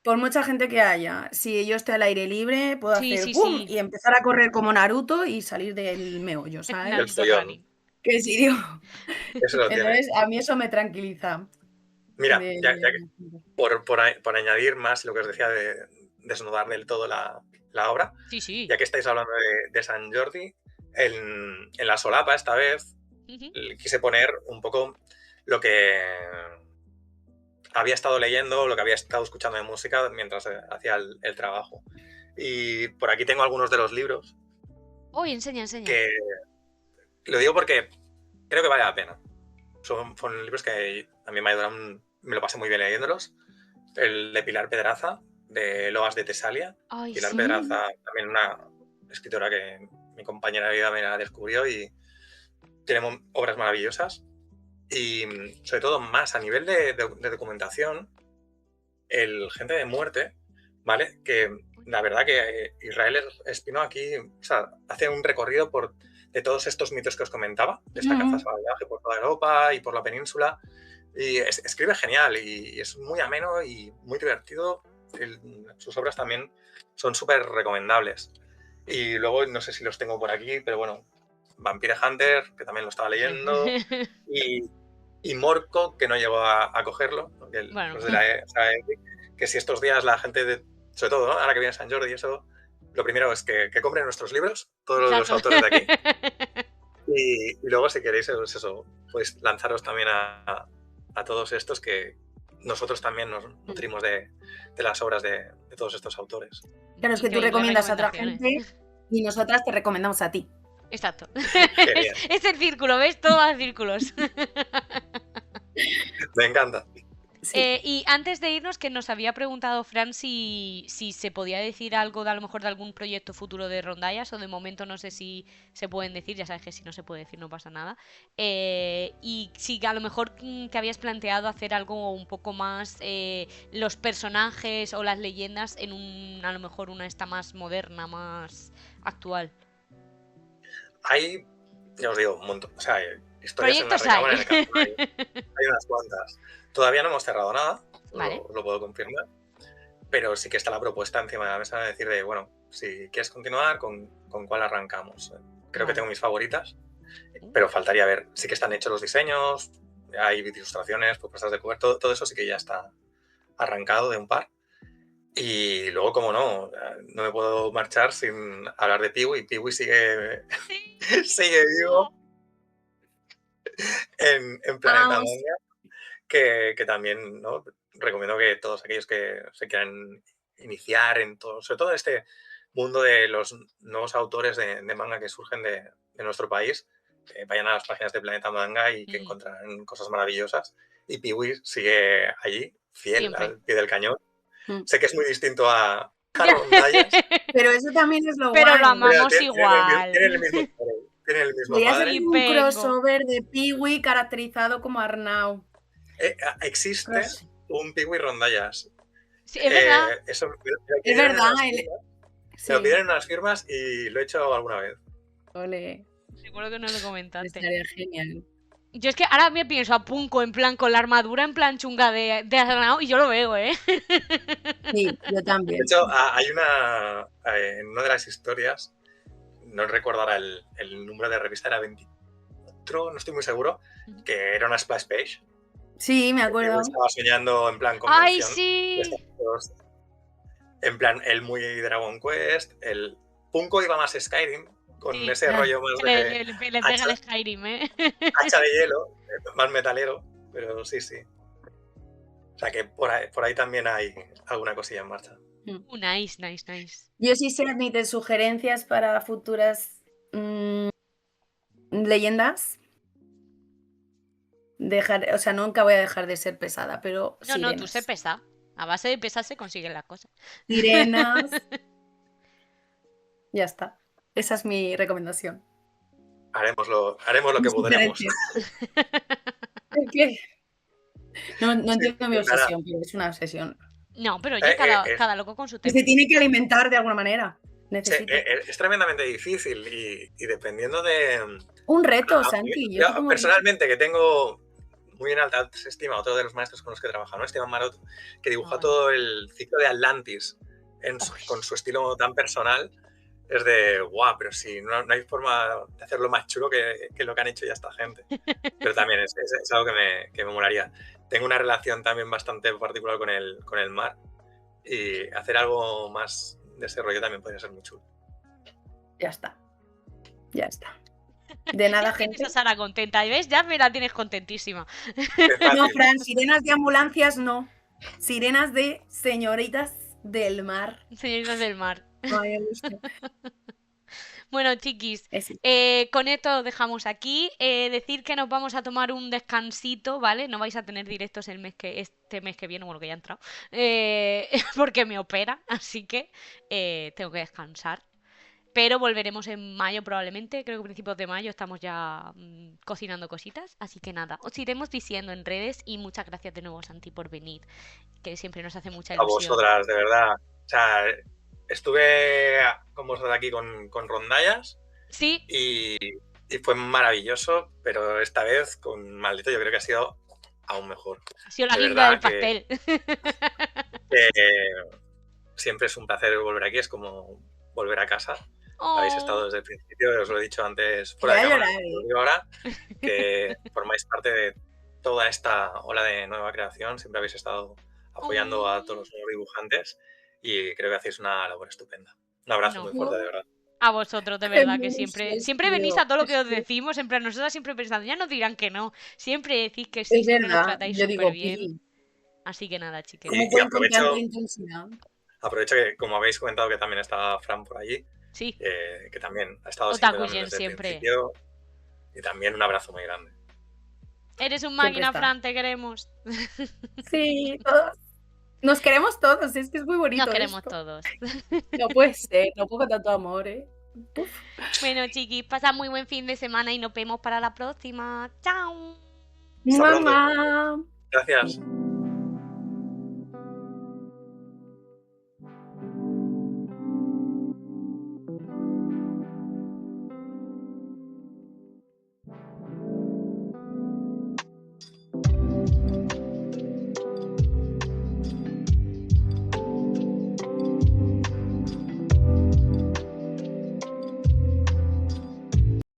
por mucha gente que haya, si yo estoy al aire libre, puedo Sí, hacer sí, ¡pum! sí. Y empezar a correr como Naruto y salir del meollo, El ¿sabes? Naruto follón, running. Que sí, digo. eso lo tiene. Entonces, a mí eso me tranquiliza. Mira, de- ya que por añadir más lo que os decía de desnudar del todo la obra, Sí, sí. ya que estáis hablando de San Jordi, en la solapa esta vez Ujú. quise poner un poco lo que había estado leyendo, lo que había estado escuchando de música mientras hacía el trabajo. Y por aquí tengo algunos de los libros Uy, enseña, enseña. que lo digo porque creo que vale la pena. Son libros que a mí me lo pasé muy bien leyéndolos. El de Pilar Pedraza, de Loas de Tesalia. Ay, Pilar sí. Pedraza, también una escritora que mi compañera de vida me la descubrió y tiene obras maravillosas. Y sobre todo más a nivel de documentación, el Gente de Muerte, ¿vale? Que la verdad que Israel Espino aquí, o sea, hace un recorrido de todos estos mitos que os comentaba, de esta caza salvaje por toda Europa y por la península, y escribe genial y es muy ameno y muy divertido. Sus obras también son súper recomendables. Y luego, no sé si los tengo por aquí, pero bueno, Vampire Hunter, que también lo estaba leyendo, y Morco, que no llegó a cogerlo, porque Bueno. los de que si estos días la gente, sobre todo, ¿no? Ahora que viene San Jordi y eso, lo primero es que compren nuestros libros, todos los autores de aquí, y luego si queréis, pues eso, pues lanzaros también a todos estos que nosotros también nos nutrimos de las obras de todos estos autores. Claro, es que tú Increíbles recomiendas a otra recomendaciones. gente y nosotras te recomendamos a ti. Exacto. Genial. Es el círculo, ¿ves? Todo va en círculos. Me encanta. Sí. Y antes de irnos, que nos había preguntado Fran si se podía decir algo de a lo mejor de algún proyecto futuro de Rondallas, o de momento no sé si se pueden decir, ya sabes que si no se puede decir no pasa nada. Y si a lo mejor te habías planteado hacer algo un poco más, los personajes o las leyendas en a lo mejor una esta más moderna, más actual. Hay, ya os digo, un montón. O sea, historias en la Proyectos hay. recámara en el campo. Hay unas cuantas. Todavía no hemos cerrado nada, Vale. lo puedo confirmar. Pero sí que está la propuesta encima de la mesa de decir de, bueno, si quieres continuar, ¿con cuál arrancamos? Creo que tengo mis favoritas, pero faltaría ver. Sí que están hechos los diseños, hay ilustraciones, propuestas de cover, todo eso sí que ya está arrancado de un par. Y luego, como no me puedo marchar sin hablar de Piwi. Piwi sigue vivo en Planeta Manga, que también, ¿no? Recomiendo que todos aquellos que se quieran iniciar en todo, sobre todo en este mundo de los nuevos autores de manga que surgen de nuestro país, que vayan a las páginas de Planeta Manga y que encontrarán cosas maravillosas. Y Piwi sigue allí, fiel Siempre. al pie del cañón. Sé que es muy distinto a Rondallas. Pero eso también es lo Pero guay. lo amamos igual. Tienen el mismo padre. Tienen el mismo Podría padre. ser un crossover de Piwi caracterizado como Arnau. Existe un Piwi Rondallas. Sí, es verdad. Eso, Es verdad. Me lo pidieron en unas firmas y lo he hecho alguna vez. Ole. Seguro que no lo comentaste. Estaría genial. Yo es que ahora me pienso a Punko en plan con la armadura en plan chunga de Arnau y yo lo veo, ¿eh? Sí, yo también. De hecho, hay en una de las historias, no recuerdo ahora el número de revista, era 24, no estoy muy seguro, que era una splash page. Sí, me acuerdo. Estaba soñando en plan ¡Ay, convención. sí! En plan, el muy Dragon Quest, el Punko iba más Skyrim, con ese rollo más de le pega el Skyrim, ¿eh? hacha de hielo, más metalero, pero sí. O sea que por ahí también hay alguna cosilla en marcha. Nice. Yo sí se admiten sugerencias para futuras leyendas. O sea, nunca voy a dejar de ser pesada, pero No, tú sé pesa. A base de pesar se consiguen las cosas. Sirenas. Ya está. Esa es mi recomendación. Haremos lo que podremos. Es que no Sí, entiendo mi pues nada. obsesión, pero es una obsesión. No, pero oye, cada loco con su Que tema. se tiene que alimentar de alguna manera. Sí, Necesita. es tremendamente difícil y dependiendo de... Un reto, a- Santi. Yo yo te pongo personalmente, que tengo muy en alta estima, otro de los maestros con los que trabajo, ¿no? Esteban Maroto, que dibuja Ay. todo el ciclo de Atlantis con su estilo tan personal, es de, guau, pero si no hay forma de hacerlo más chulo que lo que han hecho ya esta gente. Pero también es algo que me molaría. Tengo una relación también bastante particular con el mar y hacer algo más de ese rollo también podría ser muy chulo. Ya está. Ya está. De nada, Ya tienes gente. a Sara contenta, ¿y ves? Ya me la tienes contentísima. Qué fácil. No, Fran, sirenas de ambulancias no. Sirenas de señoritas del mar. Señoritas del mar. Ay, me gusta. Bueno, chiquis, Ese. con esto lo dejamos aquí. Decir que nos vamos a tomar un descansito, ¿vale? No vais a tener directos este mes que viene, bueno, que ya ha entrado, porque me opera, así que tengo que descansar. Pero volveremos en mayo probablemente, creo que a principios de mayo estamos ya cocinando cositas. Así que nada, os iremos diciendo en redes y muchas gracias de nuevo, Santi, por venir, que siempre nos hace mucha A ilusión. vosotras, de verdad. O sea, estuve con vosotros aquí con rondallas Sí, y fue maravilloso, pero esta vez con Maldito yo creo que ha sido aún mejor. ha sido la De guinda del verdad pastel. que siempre es un placer volver aquí, es como volver a casa. Habéis Oh, estado desde el principio, os lo he dicho antes fuera Voy de a cámara, llorar, os lo digo ahora, que formáis parte de toda esta ola de nueva creación, siempre habéis estado apoyando a todos los nuevos dibujantes y creo que hacéis una labor estupenda. Un abrazo No. muy fuerte, de verdad. a vosotros, de Qué verdad, que musos, siempre venís tío. a todo lo que os Es que- decimos, siempre a nosotras siempre pensando, ya nos dirán que no, siempre decís que sí, Es siempre nos verdad. tratáis Yo súper digo, bien. Pili, Así que nada, chiques. ¿cómo Y pueden con tanta intensidad? aprovecho que, como habéis comentado, que también estaba Fran por allí, Sí, que también ha estado siempre, también Otakuyen desde el siempre. principio, y también un abrazo muy grande. Eres un Siempre máquina, está. Fran, te queremos. Sí, todos. Nos queremos todos, es que es muy bonito. Nos queremos esto. todos. No puede ser, no puedo con tanto amor, ¿eh? Uf. Bueno, chiquis, pasad muy buen fin de semana y nos vemos para la próxima. ¡Chao! Hasta pronto. Mamá. Gracias.